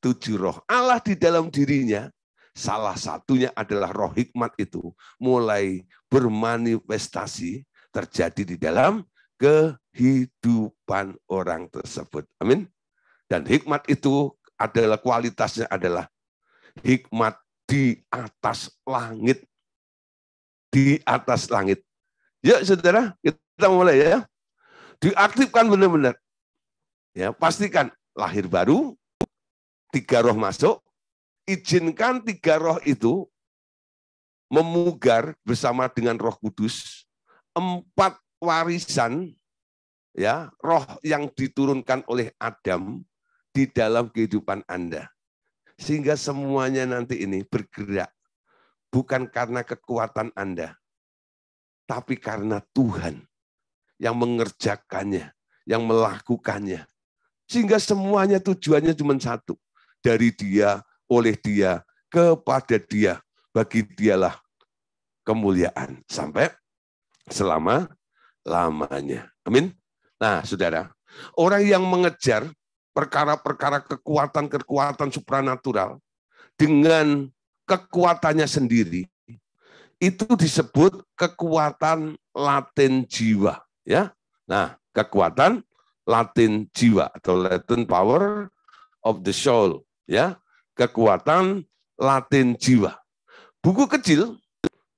7 roh Allah di dalam dirinya, salah satunya adalah roh hikmat itu mulai bermanifestasi terjadi di dalam kehidupan orang tersebut. Amin. Dan hikmat itu adalah kualitasnya adalah hikmat di atas langit. Di atas langit. Yuk saudara, kita mulai ya. Diaktifkan benar-benar. Ya, pastikan lahir baru, 3 roh masuk, izinkan 3 roh itu memugar bersama dengan Roh Kudus 4 warisan ya, roh yang diturunkan oleh Adam di dalam kehidupan Anda. Sehingga semuanya nanti ini bergerak bukan karena kekuatan Anda, tapi karena Tuhan yang mengerjakannya, yang melakukannya. Sehingga semuanya tujuannya cuma satu. Dari dia, oleh dia, kepada dia. Bagi dialah kemuliaan. Sampai selama-lamanya. Amin. Nah, saudara. Orang yang mengejar perkara-perkara kekuatan-kekuatan supranatural dengan kekuatannya sendiri, itu disebut kekuatan laten jiwa. Ya, nah kekuatan latin jiwa atau latent power of the soul, ya, kekuatan latin jiwa. Buku kecil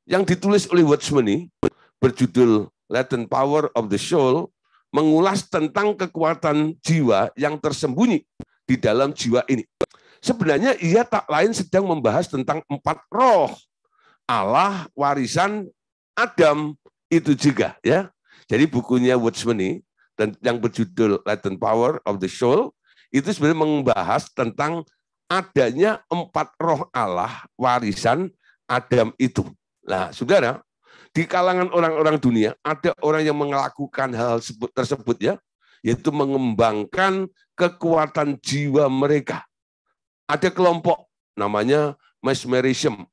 yang ditulis oleh Watchmeni berjudul Latent Power of the Soul mengulas tentang kekuatan jiwa yang tersembunyi di dalam jiwa ini. Sebenarnya ia tak lain sedang membahas tentang 4 roh Allah, warisan Adam itu juga, ya. Jadi bukunya Watchmeni dan yang berjudul Latent Power of the Soul itu sebenarnya membahas tentang adanya 4 roh Allah warisan Adam itu. Nah, saudara, di kalangan orang-orang dunia ada orang yang melakukan hal tersebut ya, yaitu mengembangkan kekuatan jiwa mereka. Ada kelompok namanya Mesmerism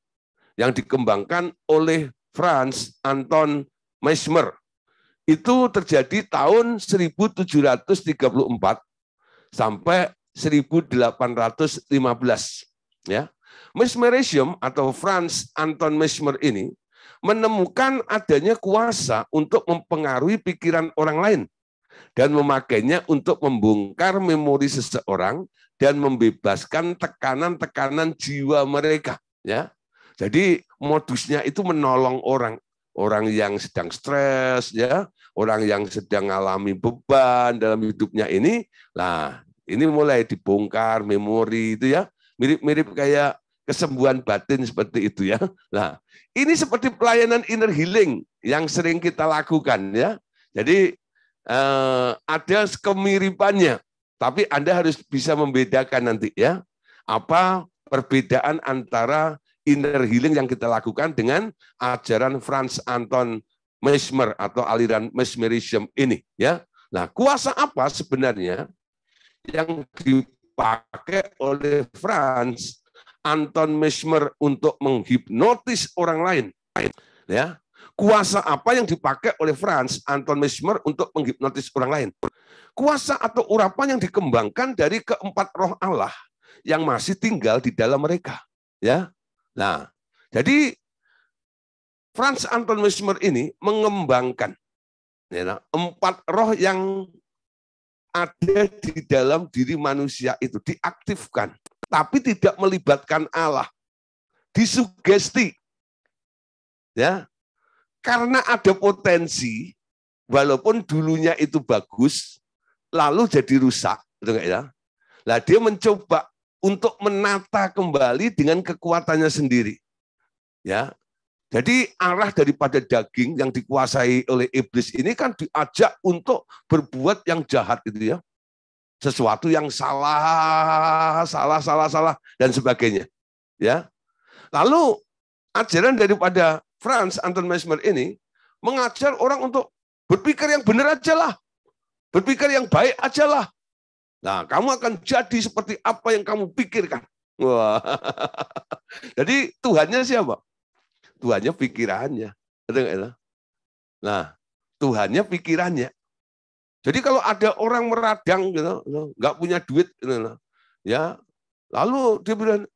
yang dikembangkan oleh Franz Anton Mesmer. Itu terjadi tahun 1734 sampai 1815. Ya. Mesmerism atau Franz Anton Mesmer ini menemukan adanya kuasa untuk mempengaruhi pikiran orang lain dan memakainya untuk membongkar memori seseorang dan membebaskan tekanan-tekanan jiwa mereka. Ya, jadi modusnya itu menolong orang yang sedang stres, ya, orang yang sedang mengalami beban dalam hidupnya ini. Nah, ini mulai dibongkar memori itu ya, mirip-mirip kayak kesembuhan batin seperti itu ya. Nah, ini seperti pelayanan inner healing yang sering kita lakukan ya. Jadi ada kemiripannya, tapi Anda harus bisa membedakan nanti ya. Apa perbedaan antara inner healing yang kita lakukan dengan ajaran Franz Anton Mesmer atau aliran Mesmerism ini ya. Nah, kuasa apa sebenarnya yang dipakai oleh Franz Anton Mesmer untuk menghipnotis orang lain? Ya, kuasa apa yang dipakai oleh Franz Anton Mesmer untuk menghipnotis orang lain? Kuasa atau urapan yang dikembangkan dari keempat roh Allah yang masih tinggal di dalam mereka. Ya, nah, jadi Franz Anton Mesmer ini mengembangkan ya, 4 roh yang ada di dalam diri manusia itu diaktifkan, tapi tidak melibatkan Allah, disugesti, ya, karena ada potensi, walaupun dulunya itu bagus, lalu jadi rusak, gitu ya. Nah, dia mencoba untuk menata kembali dengan kekuatannya sendiri, ya. Jadi arah daripada daging yang dikuasai oleh iblis ini kan diajak untuk berbuat yang jahat itu ya. Sesuatu yang salah, dan sebagainya. Ya. Lalu ajaran daripada Franz Anton Mesmer ini mengajar orang untuk berpikir yang benar aja lah. Berpikir yang baik aja lah. Nah, kamu akan jadi seperti apa yang kamu pikirkan. Wah. Jadi Tuhannya siapa? Tuhannya pikirannya. Nah, Tuhannya pikirannya. Jadi kalau ada orang meradang, gitu, nggak punya duit, gitu, ya, lalu dia bilang,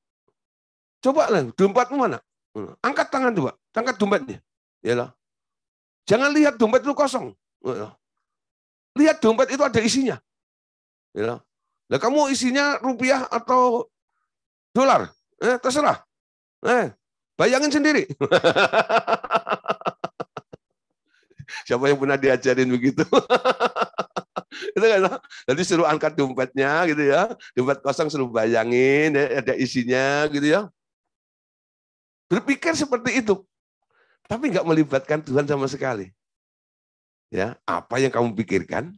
coba lah, dompetmu mana? Angkat tangan coba, angkat dompetnya. Ya, jangan lihat dompet itu kosong. Lihat dompet itu ada isinya. Ya, nah, kamu isinya rupiah atau dolar? Terserah. Bayangin sendiri. Siapa yang pernah diajarin begitu? Itu kan, nanti suruh angkat dompetnya gitu ya, dompet kosong suruh bayangin ya, ada isinya gitu ya. Berpikir seperti itu, tapi nggak melibatkan Tuhan sama sekali. Ya, apa yang kamu pikirkan,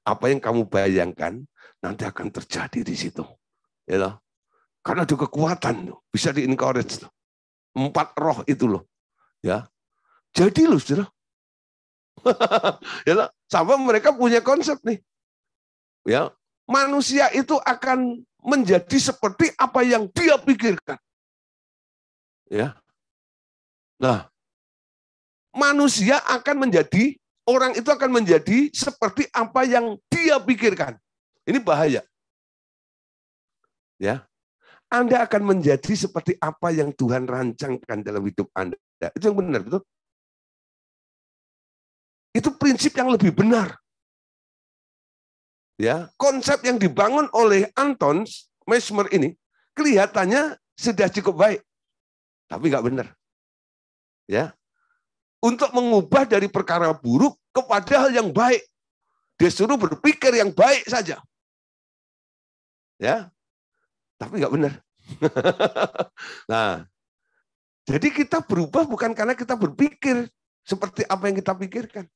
apa yang kamu bayangkan, nanti akan terjadi di situ. Ya loh. Karena ada kekuatan, bisa di-encourage. 4 roh itu loh. Ya, jadi loh, saudara. Ya, sampai mereka punya konsep nih. Ya, manusia itu akan menjadi seperti apa yang dia pikirkan. Ya. Nah, manusia akan menjadi, orang itu akan menjadi seperti apa yang dia pikirkan. Ini bahaya. Ya. Anda akan menjadi seperti apa yang Tuhan rancangkan dalam hidup Anda. Itu yang benar, betul? Itu prinsip yang lebih benar. Ya, konsep yang dibangun oleh Anton Mesmer ini kelihatannya sudah cukup baik, tapi nggak benar. Ya, untuk mengubah dari perkara buruk kepada hal yang baik, disuruh berpikir yang baik saja. Ya, tapi nggak benar. Nah, jadi kita berubah bukan karena kita berpikir seperti apa yang kita pikirkan.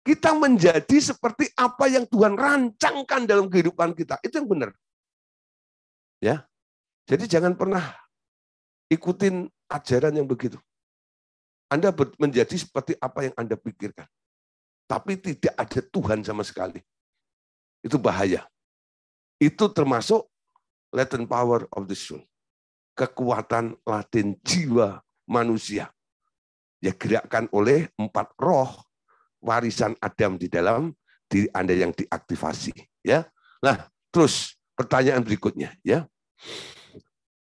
Kita menjadi seperti apa yang Tuhan rancangkan dalam kehidupan kita. Itu yang benar. Ya. Jadi jangan pernah ikutin ajaran yang begitu. Anda menjadi seperti apa yang Anda pikirkan. Tapi tidak ada Tuhan sama sekali. Itu bahaya. Itu termasuk latent power of the soul. Kekuatan latin jiwa manusia. Ya, gerakkan oleh 4 roh warisan Adam di dalam diri Anda yang diaktifasi, ya. Nah, terus pertanyaan berikutnya, ya.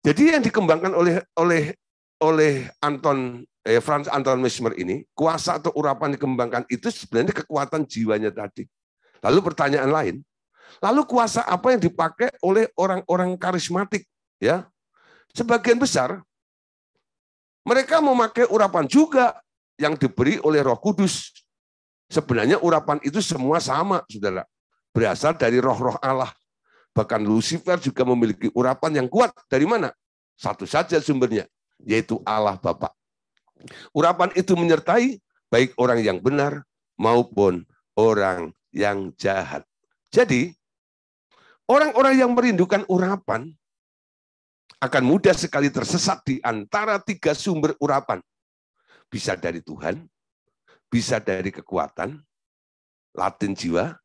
Jadi yang dikembangkan oleh Franz Anton Mesmer ini, kuasa atau urapan dikembangkan itu sebenarnya kekuatan jiwanya tadi. Lalu pertanyaan lain, Lalu kuasa apa yang dipakai oleh orang-orang karismatik? Ya, sebagian besar mereka memakai urapan juga yang diberi oleh Roh Kudus. Sebenarnya urapan itu semua sama, saudara. Berasal dari roh-roh Allah. Bahkan Lucifer juga memiliki urapan yang kuat. Dari mana? Satu saja sumbernya, yaitu Allah Bapa. Urapan itu menyertai baik orang yang benar maupun orang yang jahat. Jadi, orang-orang yang merindukan urapan akan mudah sekali tersesat di antara tiga sumber urapan. Bisa dari Tuhan, bisa dari kekuatan, latin jiwa,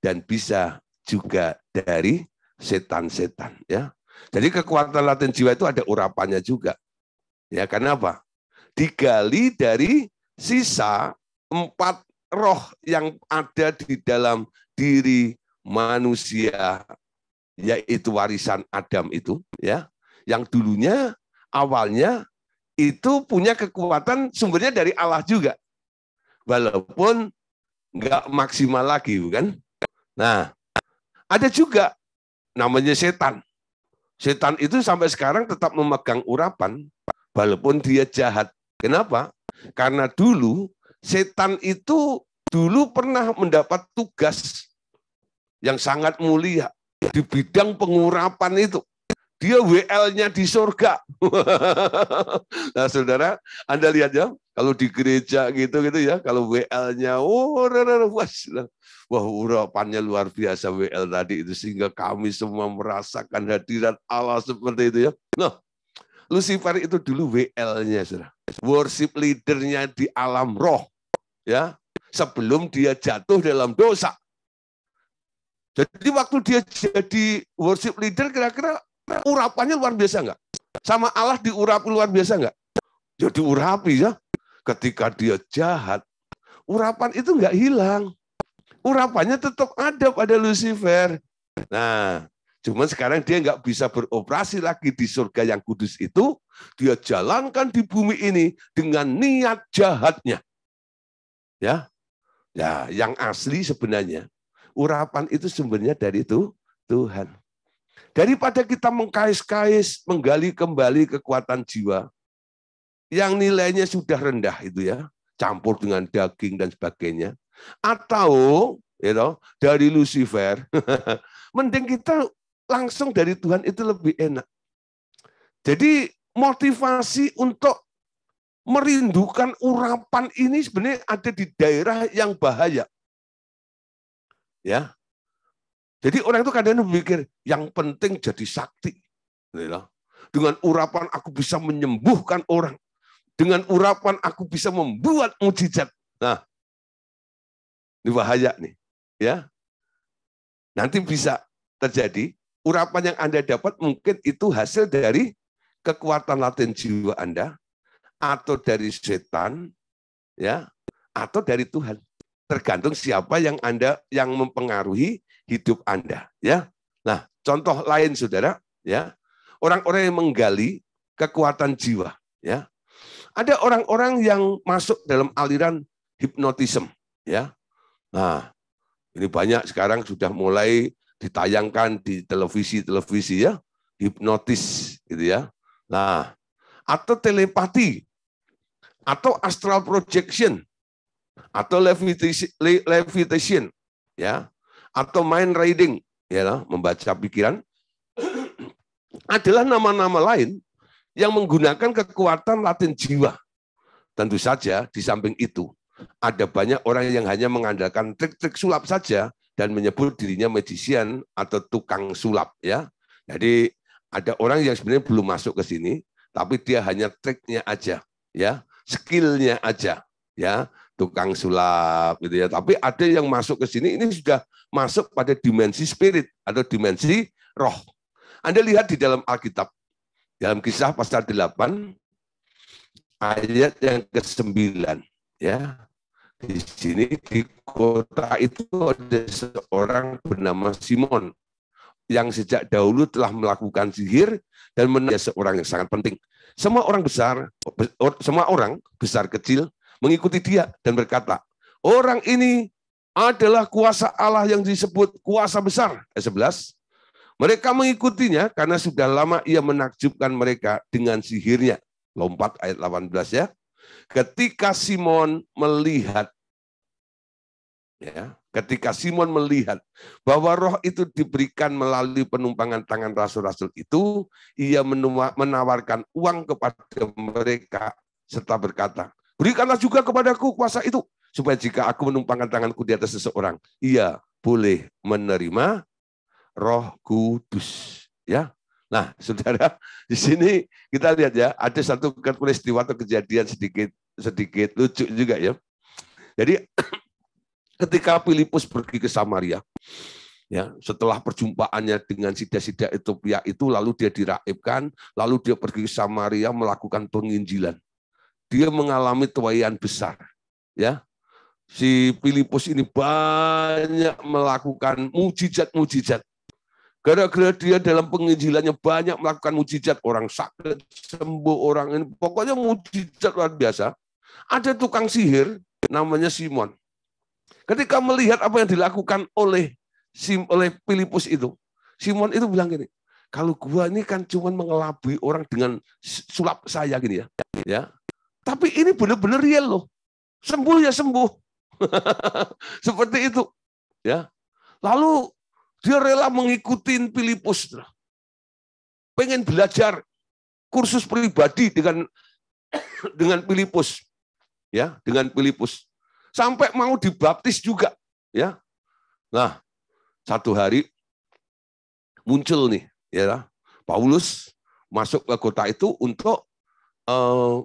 dan bisa juga dari setan-setan. Ya, jadi kekuatan latin jiwa itu ada urapannya juga. Ya, karena apa? Digali dari sisa 4 roh yang ada di dalam diri manusia, yaitu warisan Adam itu, ya, yang dulunya awalnya itu punya kekuatan sumbernya dari Allah juga, walaupun nggak maksimal lagi, bukan? Nah, ada juga namanya setan. Setan itu sampai sekarang tetap memegang urapan, walaupun dia jahat. Kenapa? Karena dulu setan itu dulu pernah mendapat tugas yang sangat mulia di bidang pengurapan itu. Dia WL-nya di surga. Nah, saudara, Anda lihat ya, kalau di gereja gitu ya, kalau WL-nya, wah, urapannya luar biasa WL tadi itu, sehingga kami semua merasakan hadirat Allah seperti itu ya. Nah, Lucifer itu dulu WL-nya, saudara. Worship leader-nya di alam roh, ya, sebelum dia jatuh dalam dosa. Jadi waktu dia jadi worship leader, kira-kira urapannya luar biasa nggak? Sama Allah diurapi luar biasa nggak? Ya diurapi ya. Ketika dia jahat, urapan itu nggak hilang. Urapannya tetap ada pada Lucifer. Nah, cuman sekarang dia nggak bisa beroperasi lagi di surga yang kudus itu. Dia jalankan di bumi ini dengan niat jahatnya. Ya, ya, yang asli sebenarnya urapan itu sumbernya dari itu Tuhan. Daripada kita mengkais-kais, menggali kembali kekuatan jiwa yang nilainya sudah rendah itu ya, campur dengan daging dan sebagainya, atau dari Lucifer, mending kita langsung dari Tuhan itu lebih enak. Jadi motivasi untuk merindukan urapan ini sebenarnya ada di daerah yang bahaya. Ya. Jadi orang itu kadang berpikir, yang penting jadi sakti. Dengan urapan aku bisa menyembuhkan orang. Dengan urapan aku bisa membuat mujizat. Nah, ini bahaya nih. Ya. Nanti bisa terjadi, urapan yang Anda dapat mungkin itu hasil dari kekuatan latin jiwa Anda, atau dari setan, ya, atau dari Tuhan. Tergantung siapa yang Anda yang mempengaruhi hidup Anda, ya. Nah, contoh lain saudara, ya, orang-orang yang menggali kekuatan jiwa, ya. Ada orang-orang yang masuk dalam aliran hipnotisme, ya. Nah, ini banyak sekarang sudah mulai ditayangkan di televisi ya, hipnotis, gitu ya. Nah, atau telepati, atau astral projection, atau levitation, ya, atau mind reading, ya, membaca pikiran, adalah nama-nama lain yang menggunakan kekuatan latin jiwa. Tentu saja di samping itu ada banyak orang yang hanya mengandalkan trik-trik sulap saja dan menyebut dirinya magician atau tukang sulap, ya. Jadi ada orang yang sebenarnya belum masuk ke sini, tapi dia hanya triknya aja, ya, skillnya aja, ya, tukang sulap gitu ya. Tapi ada yang masuk ke sini, ini sudah masuk pada dimensi spirit atau dimensi roh. Anda lihat di dalam Alkitab, dalam Kisah pasal 8 ayat yang ke-9, ya. Di sini di kota itu ada seorang bernama Simon yang sejak dahulu telah melakukan sihir dan menjadi seorang yang sangat penting. Semua orang besar kecil mengikuti dia dan berkata, orang ini adalah kuasa Allah yang disebut kuasa besar. Ayat 11. Mereka mengikutinya karena sudah lama ia menakjubkan mereka dengan sihirnya. Lompat ayat 18 ya. Ketika Simon melihat bahwa roh itu diberikan melalui penumpangan tangan rasul-rasul itu, ia menawarkan uang kepada mereka serta berkata, berikanlah juga kepadaku kuasa itu, supaya jika aku menumpangkan tanganku di atas seseorang, ia boleh menerima Roh Kudus. Ya, nah, saudara, di sini kita lihat ya, ada satu peristiwa atau kejadian sedikit lucu juga ya. Jadi ketika Filipus pergi ke Samaria, ya, setelah perjumpaannya dengan sida-sida Ethiopia itu, lalu dia diraibkan, lalu dia pergi ke Samaria melakukan penginjilan. Dia mengalami tuaian besar, ya. Si Filipus ini banyak melakukan mujizat-mujizat. Gara-gara dia dalam penginjilannya banyak melakukan mujizat, orang sakit sembuh, orang ini pokoknya mujizat luar biasa. Ada tukang sihir namanya Simon. Ketika melihat apa yang dilakukan oleh Filipus itu, Simon itu bilang gini, kalau gua ini kan cuma mengelabui orang dengan sulap saya gini ya. Tapi ini benar-benar real loh. Sembuh ya sembuh. Seperti itu, ya. Lalu dia rela mengikuti Filipus, pengen belajar kursus pribadi dengan Filipus, ya, dengan Filipus, sampai mau dibaptis juga, ya. Nah, satu hari muncul nih, ya, Paulus masuk ke kota itu untuk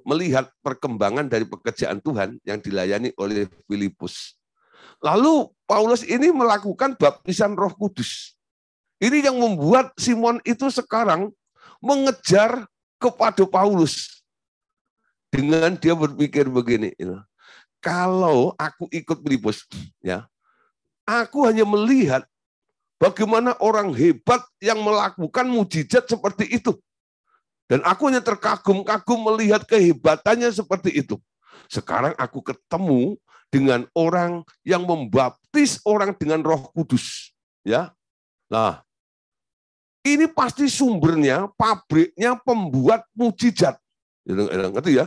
melihat perkembangan dari pekerjaan Tuhan yang dilayani oleh Filipus. Lalu Paulus ini melakukan baptisan Roh Kudus. Ini yang membuat Simon itu sekarang mengejar kepada Paulus. Dengan dia berpikir begini, kalau aku ikut Filipus, ya, aku hanya melihat bagaimana orang hebat yang melakukan mujizat seperti itu. Dan aku hanya terkagum-kagum melihat kehebatannya seperti itu. Sekarang aku ketemu dengan orang yang membaptis orang dengan Roh Kudus, ya. Nah, ini pasti sumbernya, pabriknya pembuat mujizat. Ngerti ya?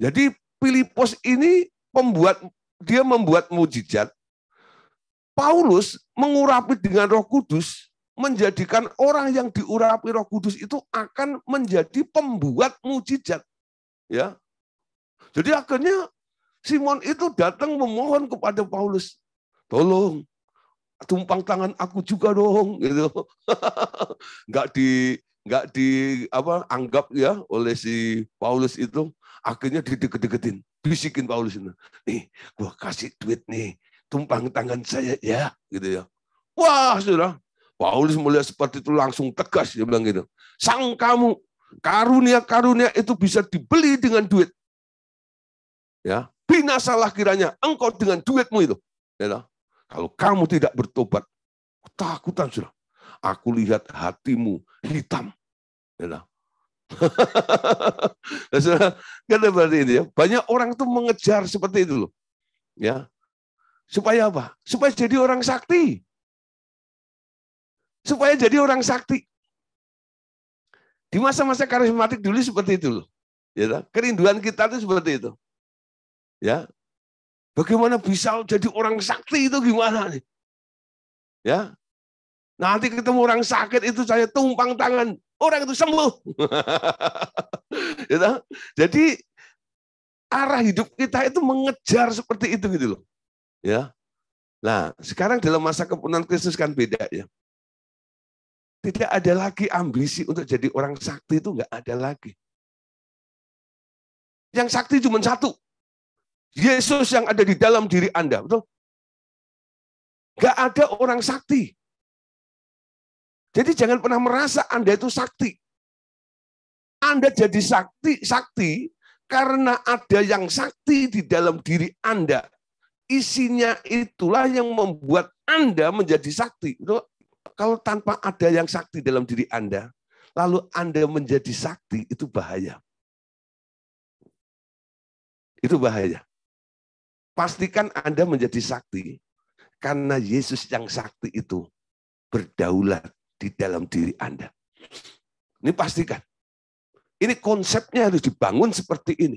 Jadi Filipus ini dia membuat mujizat. Paulus mengurapi dengan Roh Kudus, menjadikan orang yang diurapi Roh Kudus itu akan menjadi pembuat mujizat, ya. Jadi akhirnya Simon itu datang memohon kepada Paulus, tolong tumpang tangan aku juga dong, gitu. Anggap ya oleh si Paulus itu, akhirnya dideket-deketin, bisikin Paulus itu, nih, gua kasih duit nih, tumpang tangan saya ya, gitu ya. Wah, saudara, Paulus melihat seperti itu langsung tegas, dia bilang gitu, sang kamu, karunia-karunia itu bisa dibeli dengan duit. Ya, binasalah kiranya engkau dengan duitmu itu. Ya, kalau kamu tidak bertobat, ketakutan sudah. Aku lihat hatimu hitam. Ya, berarti ini ya. Banyak orang itu mengejar seperti itu loh. Ya, supaya apa? Supaya jadi orang sakti. Supaya jadi orang sakti. Di masa-masa karismatik dulu seperti itu loh. Ya, kerinduan kita itu seperti itu. Ya, bagaimana bisa jadi orang sakti itu gimana nih? Ya, nanti ketemu orang sakit itu saya tumpang tangan, orang itu sembuh. Ya, jadi arah hidup kita itu mengejar seperti itu gitu loh. Ya, nah sekarang dalam masa kepenuhan Kristus kan beda ya. Tidak ada lagi ambisi untuk jadi orang sakti, itu nggak ada lagi. Yang sakti cuma satu. Yesus yang ada di dalam diri Anda, betul? Gak ada orang sakti. Jadi jangan pernah merasa Anda itu sakti. Anda jadi sakti karena ada yang sakti di dalam diri Anda. Isinya itulah yang membuat Anda menjadi sakti. Betul? Kalau tanpa ada yang sakti dalam diri Anda, lalu Anda menjadi sakti, itu bahaya. Itu bahaya. Pastikan Anda menjadi sakti karena Yesus yang sakti itu berdaulat di dalam diri Anda. Ini pastikan. Ini konsepnya harus dibangun seperti ini.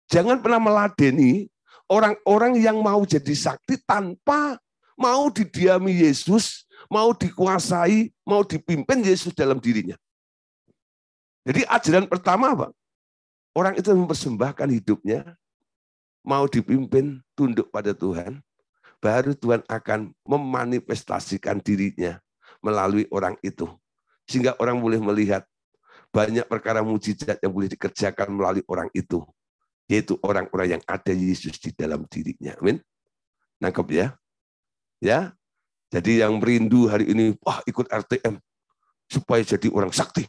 Jangan pernah meladeni orang-orang yang mau jadi sakti tanpa mau didiami Yesus, mau dikuasai, mau dipimpin Yesus dalam dirinya. Jadi ajaran pertama apa? Orang itu mempersembahkan hidupnya, mau dipimpin, tunduk pada Tuhan, baru Tuhan akan memanifestasikan dirinya melalui orang itu. Sehingga orang boleh melihat banyak perkara mujizat yang boleh dikerjakan melalui orang itu. Yaitu orang-orang yang ada Yesus di dalam dirinya. Amin. Nangkep ya? Ya. Jadi yang merindu hari ini, wah ikut RTM supaya jadi orang sakti.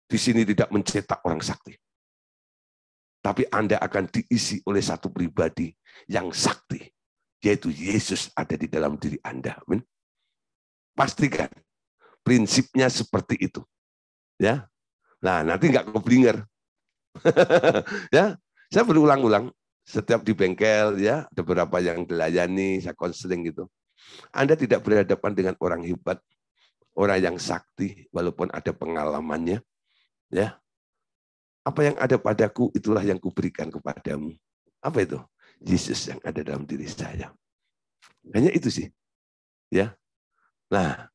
Di sini tidak mencetak orang sakti. Tapi Anda akan diisi oleh satu pribadi yang sakti. Yaitu Yesus ada di dalam diri Anda. Amin. Pastikan prinsipnya seperti itu. Ya. Nah, nanti nggak keblinger. Ya, saya berulang-ulang setiap di bengkel ya, ada beberapa yang dilayani, saya konseling gitu. Anda tidak berhadapan dengan orang hebat, orang yang sakti walaupun ada pengalamannya, ya. Apa yang ada padaku itulah yang kuberikan kepadamu. Apa itu? Yesus yang ada dalam diri saya. Hanya itu sih. Ya. Nah,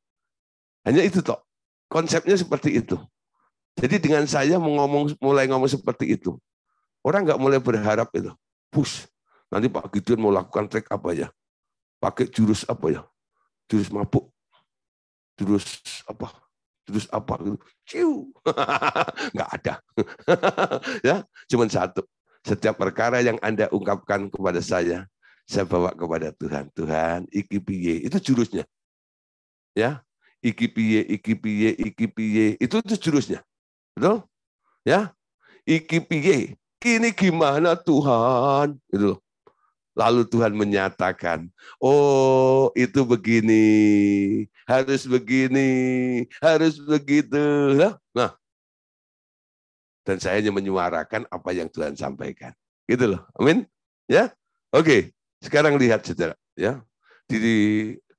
hanya itu toh. Konsepnya seperti itu. Jadi dengan saya mulai ngomong seperti itu, orang nggak mulai berharap itu, push. Nanti Pak Gideon mau lakukan trik apa ya? Pakai jurus apa ya? Jurus mabuk, jurus apa? Jurus apa? Ciu, nggak ada. Ya, cuma satu. Setiap perkara yang Anda ungkapkan kepada saya bawa kepada Tuhan. Tuhan, iki piye, itu jurusnya. Ya, iki piye, iki piye, iki piye, itu jurusnya. Betul? Ya. Iki piye? Ini gimana Tuhan? Gitu loh. Lalu Tuhan menyatakan, oh itu begini, harus begini, harus begitu. Nah, dan saya hanya menyuarakan apa yang Tuhan sampaikan. Gitu loh. Amin. Ya. Oke. Sekarang lihat saudara. Ya.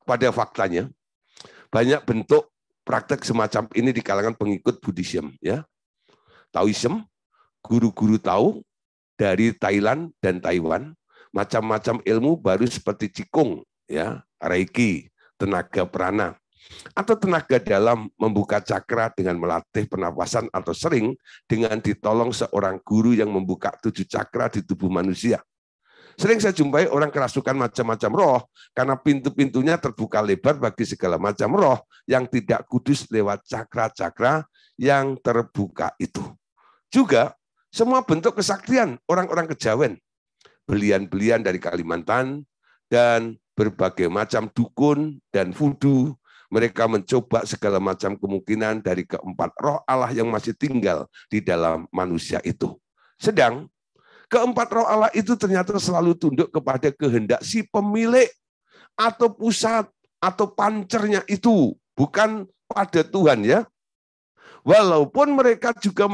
Pada faktanya, banyak bentuk praktek semacam ini di kalangan pengikut Buddhism, ya. Taoism, guru-guru Tao dari Thailand dan Taiwan, macam-macam ilmu baru seperti Qigong, ya, Reiki, tenaga prana, atau tenaga dalam membuka cakra dengan melatih pernapasan atau sering dengan ditolong seorang guru yang membuka 7 cakra di tubuh manusia. Sering saya jumpai orang kerasukan macam-macam roh karena pintu-pintunya terbuka lebar bagi segala macam roh yang tidak kudus lewat cakra-cakra yang terbuka itu. Juga semua bentuk kesaktian orang-orang kejawen, belian-belian dari Kalimantan, dan berbagai macam dukun dan vudu, mereka mencoba segala macam kemungkinan dari keempat roh Allah yang masih tinggal di dalam manusia itu. Sedang keempat roh Allah itu ternyata selalu tunduk kepada kehendak si pemilik atau pusat atau pancernya itu, bukan pada Tuhan, ya. Walaupun mereka juga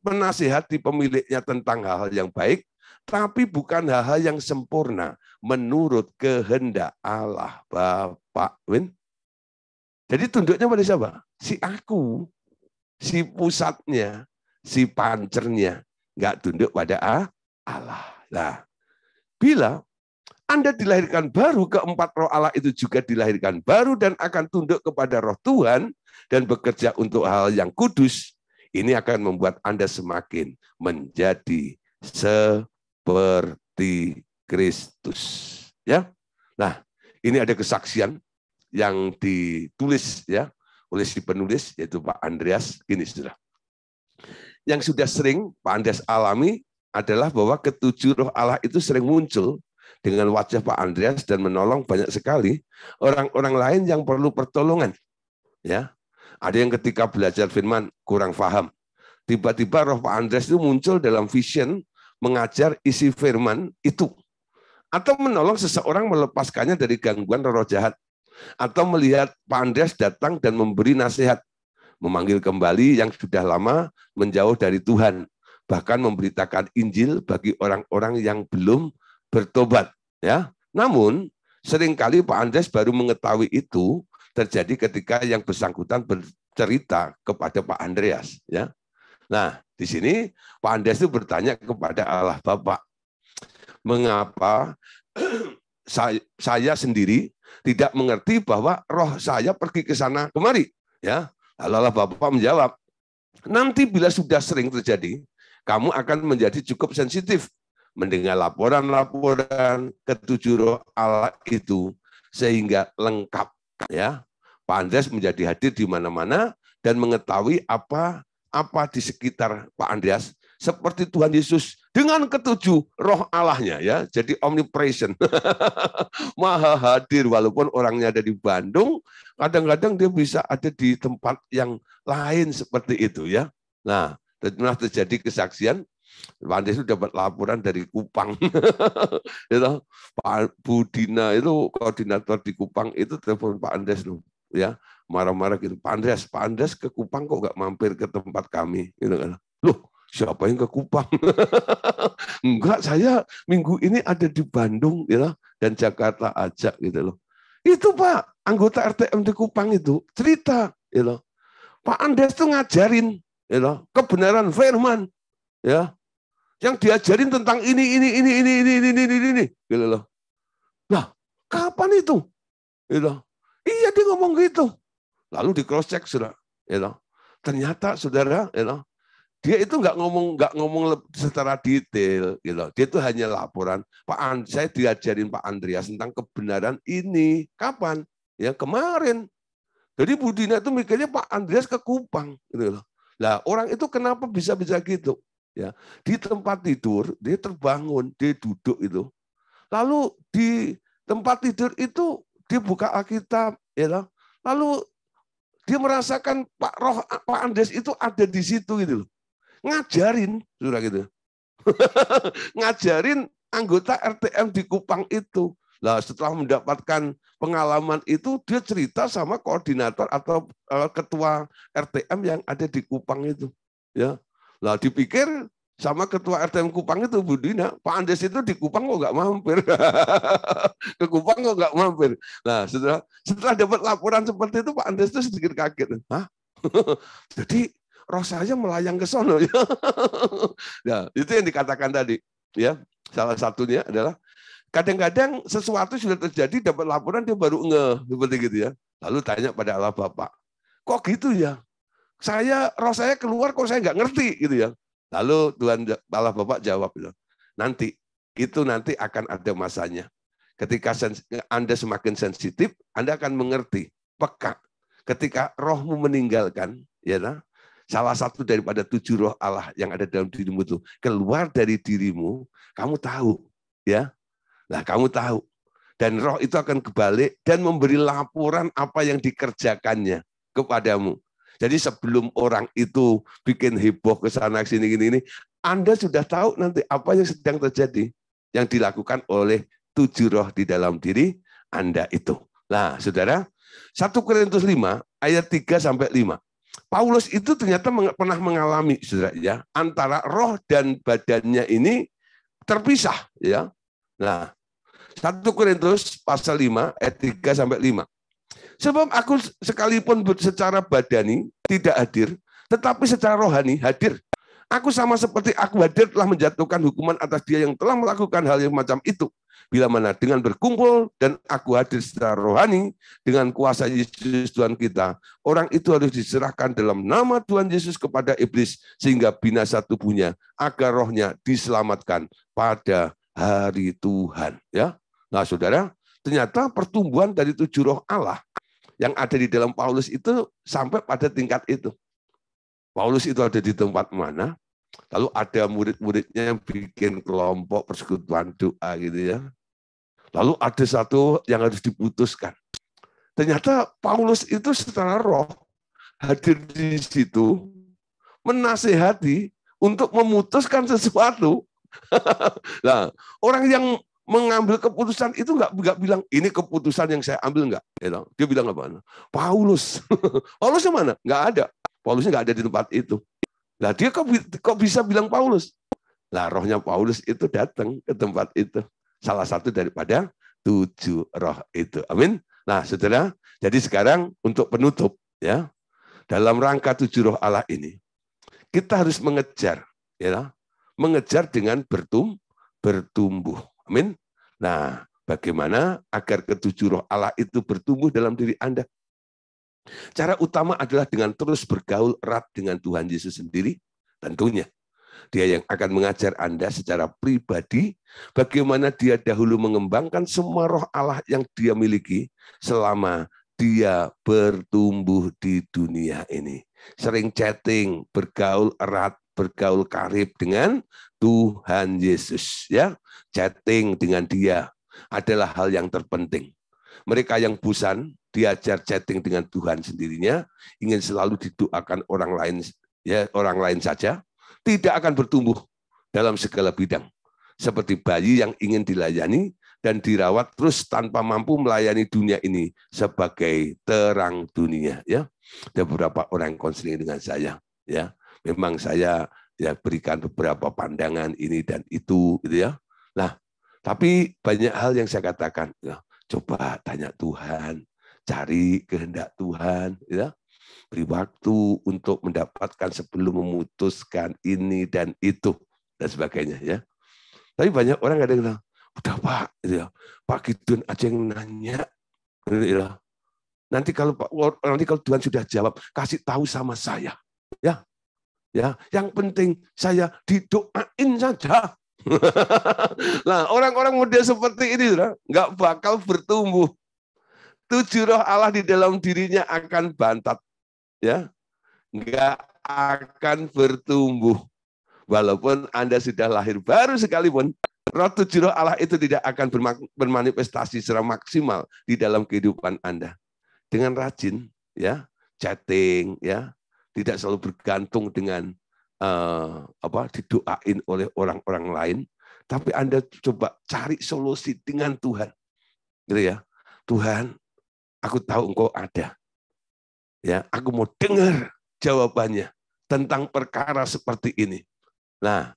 menasihati pemiliknya tentang hal-hal yang baik, tapi bukan hal-hal yang sempurna menurut kehendak Allah Bapa. Jadi tunduknya pada siapa? Si aku, si pusatnya, si pancernya, nggak tunduk pada Allah. Nah, bila Anda dilahirkan baru, keempat roh Allah itu juga dilahirkan baru dan akan tunduk kepada roh Tuhan dan bekerja untuk hal yang kudus, ini akan membuat Anda semakin menjadi seperti Kristus. Ya, nah ini ada kesaksian yang ditulis ya oleh si penulis yaitu Pak Andreas. Gini saudara, yang sudah sering Pak Andreas alami adalah bahwa ketujuh roh Allah itu sering muncul dengan wajah Pak Andreas dan menolong banyak sekali orang-orang lain yang perlu pertolongan. Ya, ada yang ketika belajar firman kurang paham, tiba-tiba roh Pak Andreas itu muncul dalam vision mengajar isi firman itu, atau menolong seseorang melepaskannya dari gangguan roh jahat, atau melihat Pak Andreas datang dan memberi nasihat, memanggil kembali yang sudah lama menjauh dari Tuhan, bahkan memberitakan Injil bagi orang-orang yang belum bertobat. Ya, namun seringkali Pak Andreas baru mengetahui itu terjadi ketika yang bersangkutan bercerita kepada Pak Andreas. Ya. Nah, di sini Pak Andreas itu bertanya kepada Allah Bapa, mengapa saya sendiri tidak mengerti bahwa roh saya pergi ke sana kemari? Ya, lalu Allah Bapa menjawab, nanti bila sudah sering terjadi, kamu akan menjadi cukup sensitif mendengar laporan-laporan ketujuh roh Allah itu sehingga lengkap. Ya, Pak Andreas menjadi hadir di mana-mana dan mengetahui apa di sekitar Pak Andreas seperti Tuhan Yesus dengan ketujuh roh Allahnya, ya. Jadi omnipresent. Maha hadir walaupun orangnya ada di Bandung, kadang-kadang dia bisa ada di tempat yang lain seperti itu, ya. Nah, pernah terjadi kesaksian Pak Andreas itu dapat laporan dari Kupang. Itu Pak Budina itu koordinator di Kupang itu telepon Pak Andreas loh, ya, marah-marah gitu. Pak Andreas ke Kupang kok nggak mampir ke tempat kami, gitu kan. Loh, siapa yang ke Kupang? Enggak, saya minggu ini ada di Bandung, ya, dan Jakarta aja, gitu loh. Itu Pak, anggota RTM di Kupang itu cerita, gitu. Pak Andreas tuh ngajarin, gitu, kebenaran firman, ya, yang diajarin tentang ini, gitu loh. Nah, kapan itu? Gitu. Iya, dia ngomong gitu. Lalu di cross check, saudara, gitu. Ternyata saudara, gitu, dia itu nggak ngomong secara detail, gitu. Dia itu hanya laporan, saya diajarin Pak Andreas tentang kebenaran ini. Kapan? Ya kemarin. Jadi Budina itu mikirnya Pak Andreas ke Kupang, gitu loh. Nah, orang itu kenapa bisa gitu? Ya, di tempat tidur dia terbangun, dia duduk itu. Lalu di tempat tidur itu dia buka Alkitab, ya. Lalu dia merasakan Pak Andreas itu ada di situ gitu loh. Ngajarin, sudah gitu. Ngajarin anggota RTM di Kupang itu. Nah, setelah mendapatkan pengalaman itu, dia cerita sama koordinator atau ketua RTM yang ada di Kupang itu. Ya, lah dipikir sama ketua RTM Kupang itu Budina, Pak Andreas itu di Kupang kok nggak mampir. Ke Kupang kok nggak mampir. Nah, setelah dapat laporan seperti itu, Pak Andreas itu sedikit kaget. Hah? Jadi roh saya melayang ke sono. Nah, itu yang dikatakan tadi. Ya, salah satunya adalah kadang-kadang sesuatu sudah terjadi, dapat laporan dia baru ngeh, seperti gitu ya. Lalu tanya pada Allah Bapa, kok gitu ya? Roh saya keluar kok saya nggak ngerti gitu ya. Lalu Tuhan Allah Bapa jawab, nanti akan ada masanya. Ketika Anda semakin sensitif, Anda akan mengerti, peka. Ketika rohmu meninggalkan, ya, salah satu daripada 7 roh Allah yang ada dalam dirimu itu keluar dari dirimu, kamu tahu, ya. Nah, kamu tahu. Dan roh itu akan kebalik dan memberi laporan apa yang dikerjakannya kepadamu. Jadi sebelum orang itu bikin heboh ke sana sini gini, Anda sudah tahu nanti apa yang sedang terjadi yang dilakukan oleh 7 roh di dalam diri Anda itu. Nah, Saudara, 1 Korintus 5 ayat 3 sampai 5. Paulus itu ternyata pernah mengalami, Saudara, ya, antara roh dan badannya ini terpisah, ya. Nah, 1 Korintus pasal 5 ayat 3 sampai 5. Sebab aku sekalipun secara badani tidak hadir, tetapi secara rohani hadir. Aku sama seperti aku hadir telah menjatuhkan hukuman atas dia yang telah melakukan hal yang macam itu. Bila mana dengan berkumpul dan aku hadir secara rohani dengan kuasa Yesus Tuhan kita, orang itu harus diserahkan dalam nama Tuhan Yesus kepada iblis sehingga binasa tubuhnya agar rohnya diselamatkan pada hari Tuhan. Ya, nah saudara, ternyata pertumbuhan dari 7 roh Allah yang ada di dalam Paulus itu sampai pada tingkat itu. Paulus itu ada di tempat mana, lalu ada murid-muridnya yang bikin kelompok persekutuan doa gitu ya. Lalu ada satu yang harus diputuskan. Ternyata Paulus itu secara roh hadir di situ, menasehati untuk memutuskan sesuatu. Nah, orang yang mengambil keputusan itu nggak bilang ini keputusan yang saya ambil nggak, dia bilang apa? Paulus, Paulusnya mana? Nggak ada, Paulusnya nggak ada di tempat itu. Nah dia kok bisa bilang Paulus? Nah rohnya Paulus itu datang ke tempat itu, salah satu daripada 7 roh itu. Amin. Nah, saudara, jadi sekarang untuk penutup, ya, dalam rangka 7 roh Allah ini, kita harus mengejar, ya, mengejar dengan bertumbuh. Amin. Nah, bagaimana agar ke-7 roh Allah itu bertumbuh dalam diri Anda? Cara utama adalah dengan terus bergaul erat dengan Tuhan Yesus sendiri, tentunya. Dia yang akan mengajar Anda secara pribadi bagaimana dia dahulu mengembangkan semua roh Allah yang dia miliki selama dia bertumbuh di dunia ini. Sering chatting, bergaul erat, bergaul karib dengan Tuhan Yesus, ya. Chatting dengan dia adalah hal yang terpenting. Mereka yang bosan diajar chatting dengan Tuhan sendirinya, ingin selalu didoakan orang lain, ya, orang lain saja, tidak akan bertumbuh dalam segala bidang. Seperti bayi yang ingin dilayani dan dirawat terus tanpa mampu melayani dunia ini sebagai terang dunia. Ya, ada beberapa orang yang konseling dengan saya. Ya, memang saya ya berikan beberapa pandangan ini dan itu, gitu ya. Nah, tapi banyak hal yang saya katakan, ya, coba tanya Tuhan, cari kehendak Tuhan, ya. Beri waktu untuk mendapatkan sebelum memutuskan ini dan itu dan sebagainya, ya. Tapi banyak orang ada yang bilang, udah Pak, gitu ya, Pak Gideon aja yang nanya, gitu ya. Nanti kalau Tuhan sudah jawab, kasih tahu sama saya, ya, ya. Yang penting saya didoain saja. Nah, orang-orang muda seperti ini, nggak bakal bertumbuh. 7 roh Allah di dalam dirinya akan bantat, ya, nggak akan bertumbuh. Walaupun Anda sudah lahir baru sekalipun, roh 7 roh Allah itu tidak akan bermanifestasi secara maksimal di dalam kehidupan Anda. Dengan rajin, ya, chatting, ya, tidak selalu bergantung dengan didoain oleh orang-orang lain, tapi Anda coba cari solusi dengan Tuhan, gitu ya. Tuhan, aku tahu Engkau ada. Ya, aku mau dengar jawabannya tentang perkara seperti ini. Nah,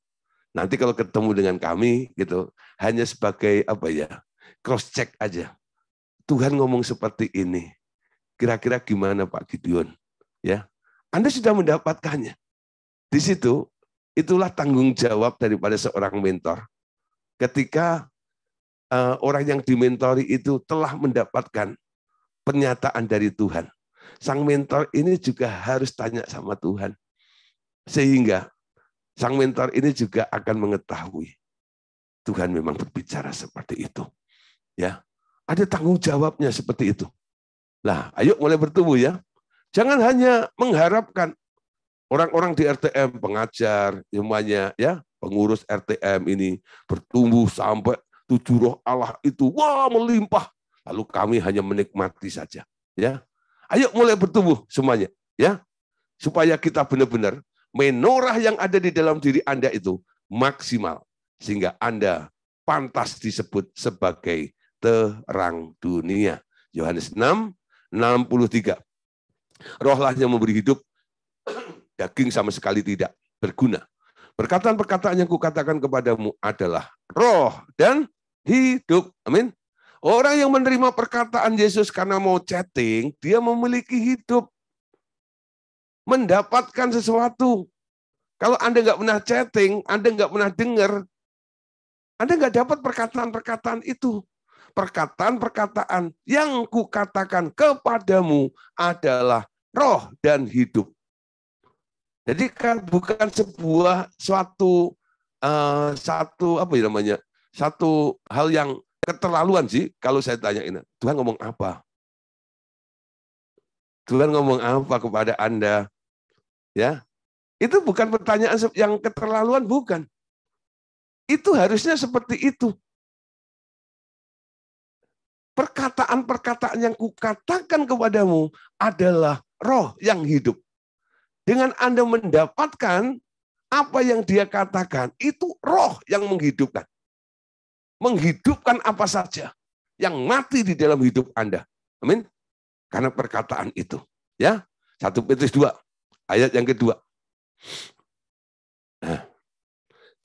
nanti kalau ketemu dengan kami gitu, hanya sebagai cross check aja. Tuhan ngomong seperti ini. Kira-kira gimana Pak Gideon? Ya, Anda sudah mendapatkannya. Di situ itulah tanggung jawab daripada seorang mentor. Ketika orang yang dimentori itu telah mendapatkan pernyataan dari Tuhan, sang mentor ini juga harus tanya sama Tuhan. Sehingga sang mentor ini juga akan mengetahui Tuhan memang berbicara seperti itu. Ya, ada tanggung jawabnya seperti itu. Nah, ayo mulai bertumbuh, ya. Jangan hanya mengharapkan orang-orang di RTM, pengajar, semuanya, ya, pengurus RTM ini bertumbuh sampai 7 roh Allah itu wah melimpah. Lalu kami hanya menikmati saja, ya. Ayo mulai bertumbuh semuanya, ya. Supaya kita benar-benar menorah yang ada di dalam diri Anda itu maksimal sehingga Anda pantas disebut sebagai terang dunia. Yohanes 6:63. Rohlah yang memberi hidup, daging sama sekali tidak berguna. Perkataan-perkataan yang kukatakan kepadamu adalah roh dan hidup. Amin. Orang yang menerima perkataan Yesus karena mau chatting, dia memiliki hidup. Mendapatkan sesuatu. Kalau Anda nggak pernah chatting, Anda nggak pernah dengar, Anda nggak dapat perkataan-perkataan itu. Perkataan-perkataan yang kukatakan kepadamu adalah roh dan hidup. Jadi kan bukan sebuah satu hal yang keterlaluan sih kalau saya tanya ini. Tuhan ngomong apa? Tuhan ngomong apa kepada Anda? Ya, itu bukan pertanyaan yang keterlaluan, bukan. Itu harusnya seperti itu. Perkataan-perkataan yang kukatakan kepadamu adalah roh yang hidup. Dengan Anda mendapatkan apa yang dia katakan, itu roh yang menghidupkan. Menghidupkan apa saja yang mati di dalam hidup Anda. Amin. Karena perkataan itu. Ya, 1 Petrus 2, ayat yang kedua. Nah,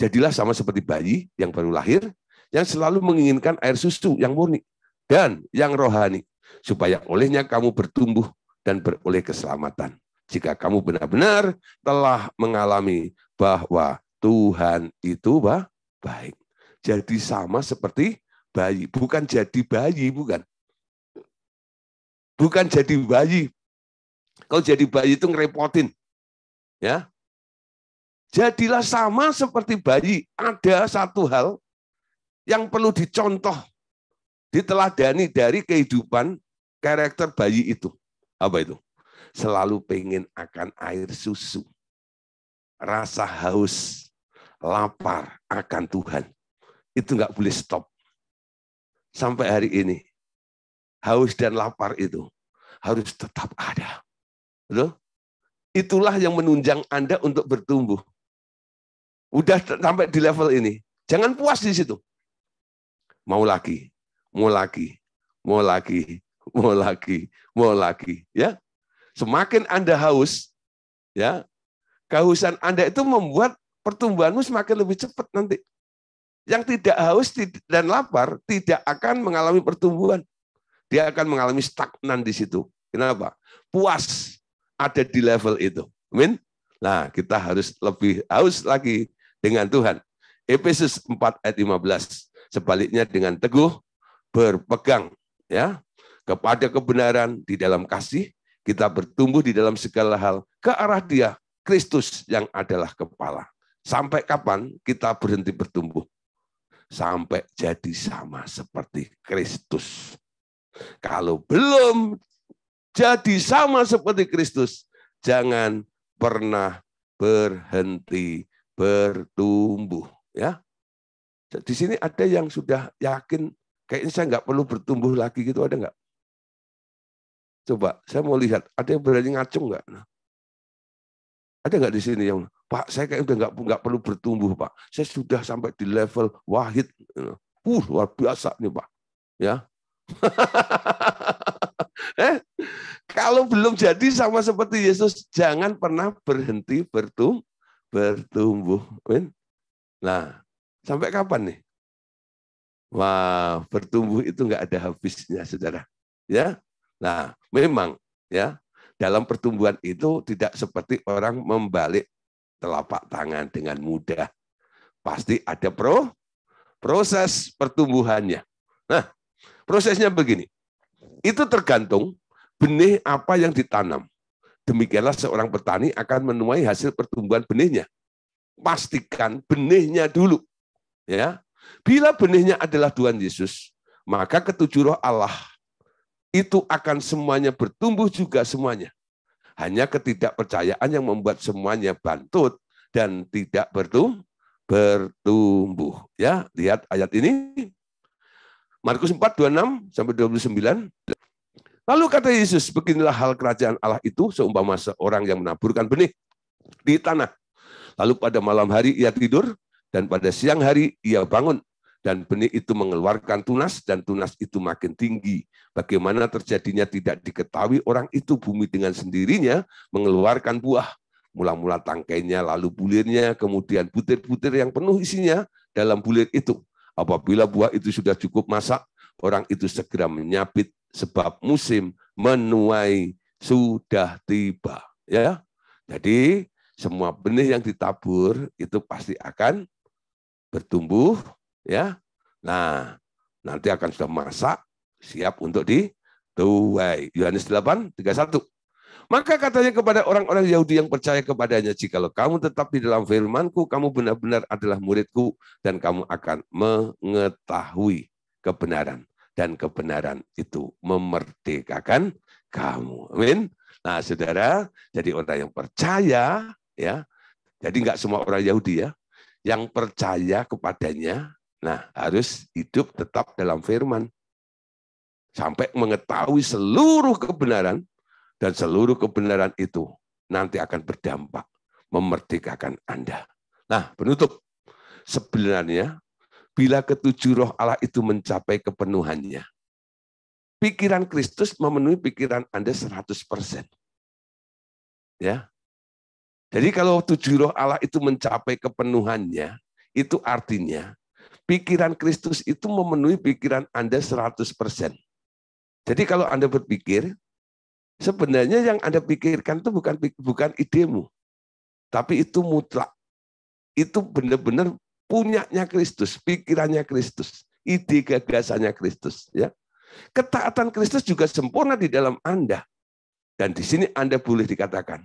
jadilah sama seperti bayi yang baru lahir, yang selalu menginginkan air susu yang murni dan yang rohani, supaya olehnya kamu bertumbuh dan beroleh keselamatan. Jika kamu benar-benar telah mengalami bahwa Tuhan itu baik. Jadi sama seperti bayi, bukan jadi bayi, bukan. Bukan jadi bayi. Kalau jadi bayi itu ngerepotin. Ya. Jadilah sama seperti bayi. Ada satu hal yang perlu dicontoh, diteladani dari kehidupan karakter bayi itu. Apa itu? Selalu pengen akan air susu. Rasa haus, lapar akan Tuhan. Itu nggak boleh stop. Sampai hari ini, haus dan lapar itu harus tetap ada. Betul? Itulah yang menunjang Anda untuk bertumbuh. Udah sampai di level ini, jangan puas di situ. Mau lagi, mau lagi, mau lagi, mau lagi, mau lagi. Ya, semakin Anda haus, ya, kehausan Anda itu membuat pertumbuhanmu semakin lebih cepat nanti. Yang tidak haus dan lapar tidak akan mengalami pertumbuhan. Dia akan mengalami stagnan di situ. Kenapa? Puas ada di level itu. Amin. Nah, kita harus lebih haus lagi dengan Tuhan. Efesus 4 ayat 15. Sebaliknya dengan teguh berpegang ya kepada kebenaran di dalam kasih, kita bertumbuh di dalam segala hal ke arah Dia, Kristus yang adalah kepala. Sampai kapan kita berhenti bertumbuh? Sampai jadi sama seperti Kristus. Kalau belum jadi sama seperti Kristus, jangan pernah berhenti bertumbuh. Ya, di sini ada yang sudah yakin, kayaknya saya nggak perlu bertumbuh lagi gitu, ada nggak? Coba, saya mau lihat, ada yang berani ngacung nggak? Nah, ada nggak di sini yang, Pak, saya kayaknya udah nggak perlu bertumbuh, Pak. Saya sudah sampai di level wahid. Luar biasa nih, Pak. Ya. Kalau belum jadi sama seperti Yesus, jangan pernah berhenti bertumbuh. Nah, sampai kapan nih? Wah, bertumbuh itu nggak ada habisnya, saudara. Ya, nah, memang ya dalam pertumbuhan itu tidak seperti orang membalik telapak tangan dengan mudah. Pasti ada proses pertumbuhannya. Nah, prosesnya begini. Itu tergantung benih apa yang ditanam. Demikianlah seorang petani akan menuai hasil pertumbuhan benihnya. Pastikan benihnya dulu. Ya, bila benihnya adalah Tuhan Yesus, maka ketujuh roh Allah itu akan semuanya bertumbuh juga semuanya. Hanya ketidakpercayaan yang membuat semuanya bantut dan tidak bertumbuh. Ya, lihat ayat ini. Markus 4, 26 sampai 29. Lalu kata Yesus, beginilah hal kerajaan Allah itu seumpama seorang yang menaburkan benih di tanah. Lalu pada malam hari ia tidur, dan pada siang hari ia bangun. Dan benih itu mengeluarkan tunas, dan tunas itu makin tinggi. Bagaimana terjadinya tidak diketahui orang itu, bumi dengan sendirinya mengeluarkan buah. Mula-mula tangkainya, lalu bulirnya, kemudian butir-butir yang penuh isinya dalam bulir itu. Apabila buah itu sudah cukup masak, orang itu segera menyabit, sebab musim menuai sudah tiba. Ya, jadi semua benih yang ditabur itu pasti akan bertumbuh, ya. Nah, nanti akan sudah masak, siap untuk dituai. Yohanes 8, 31. Maka katanya kepada orang-orang Yahudi yang percaya kepadanya, jikalau kamu tetap di dalam firman-Ku, kamu benar-benar adalah murid-Ku, dan kamu akan mengetahui kebenaran. Dan kebenaran itu memerdekakan kamu. Amin. Nah, saudara, jadi orang yang percaya, ya, jadi nggak semua orang Yahudi ya, yang percaya kepadanya, nah harus hidup tetap dalam firman. Sampai mengetahui seluruh kebenaran, dan seluruh kebenaran itu nanti akan berdampak memerdekakan Anda. Nah, penutup. Sebenarnya, bila ketujuh roh Allah itu mencapai kepenuhannya, pikiran Kristus memenuhi pikiran Anda 100%. Ya. Jadi kalau tujuh roh Allah itu mencapai kepenuhannya, itu artinya Pikiran Kristus itu memenuhi pikiran Anda 100%. Jadi kalau Anda berpikir, sebenarnya yang Anda pikirkan itu bukan idemu, tapi itu mutlak. Itu benar-benar punyanya Kristus, pikirannya Kristus, ide gagasannya Kristus. Ya. Ketaatan Kristus juga sempurna di dalam Anda. Dan di sini Anda boleh dikatakan,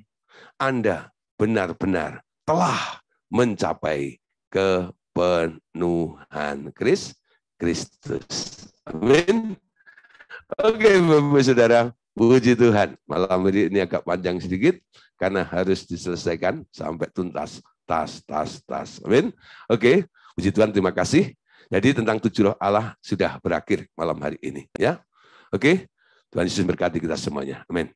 Anda benar-benar telah mencapai kepenuhan Kristus. Amin. Oke, Bapak Saudara, puji Tuhan. Malam ini agak panjang sedikit karena harus diselesaikan sampai tuntas. Tas. Amin. Oke, puji Tuhan, terima kasih. Jadi tentang 7 roh Allah sudah berakhir malam hari ini, ya. Oke. Tuhan Yesus berkati kita semuanya. Amin.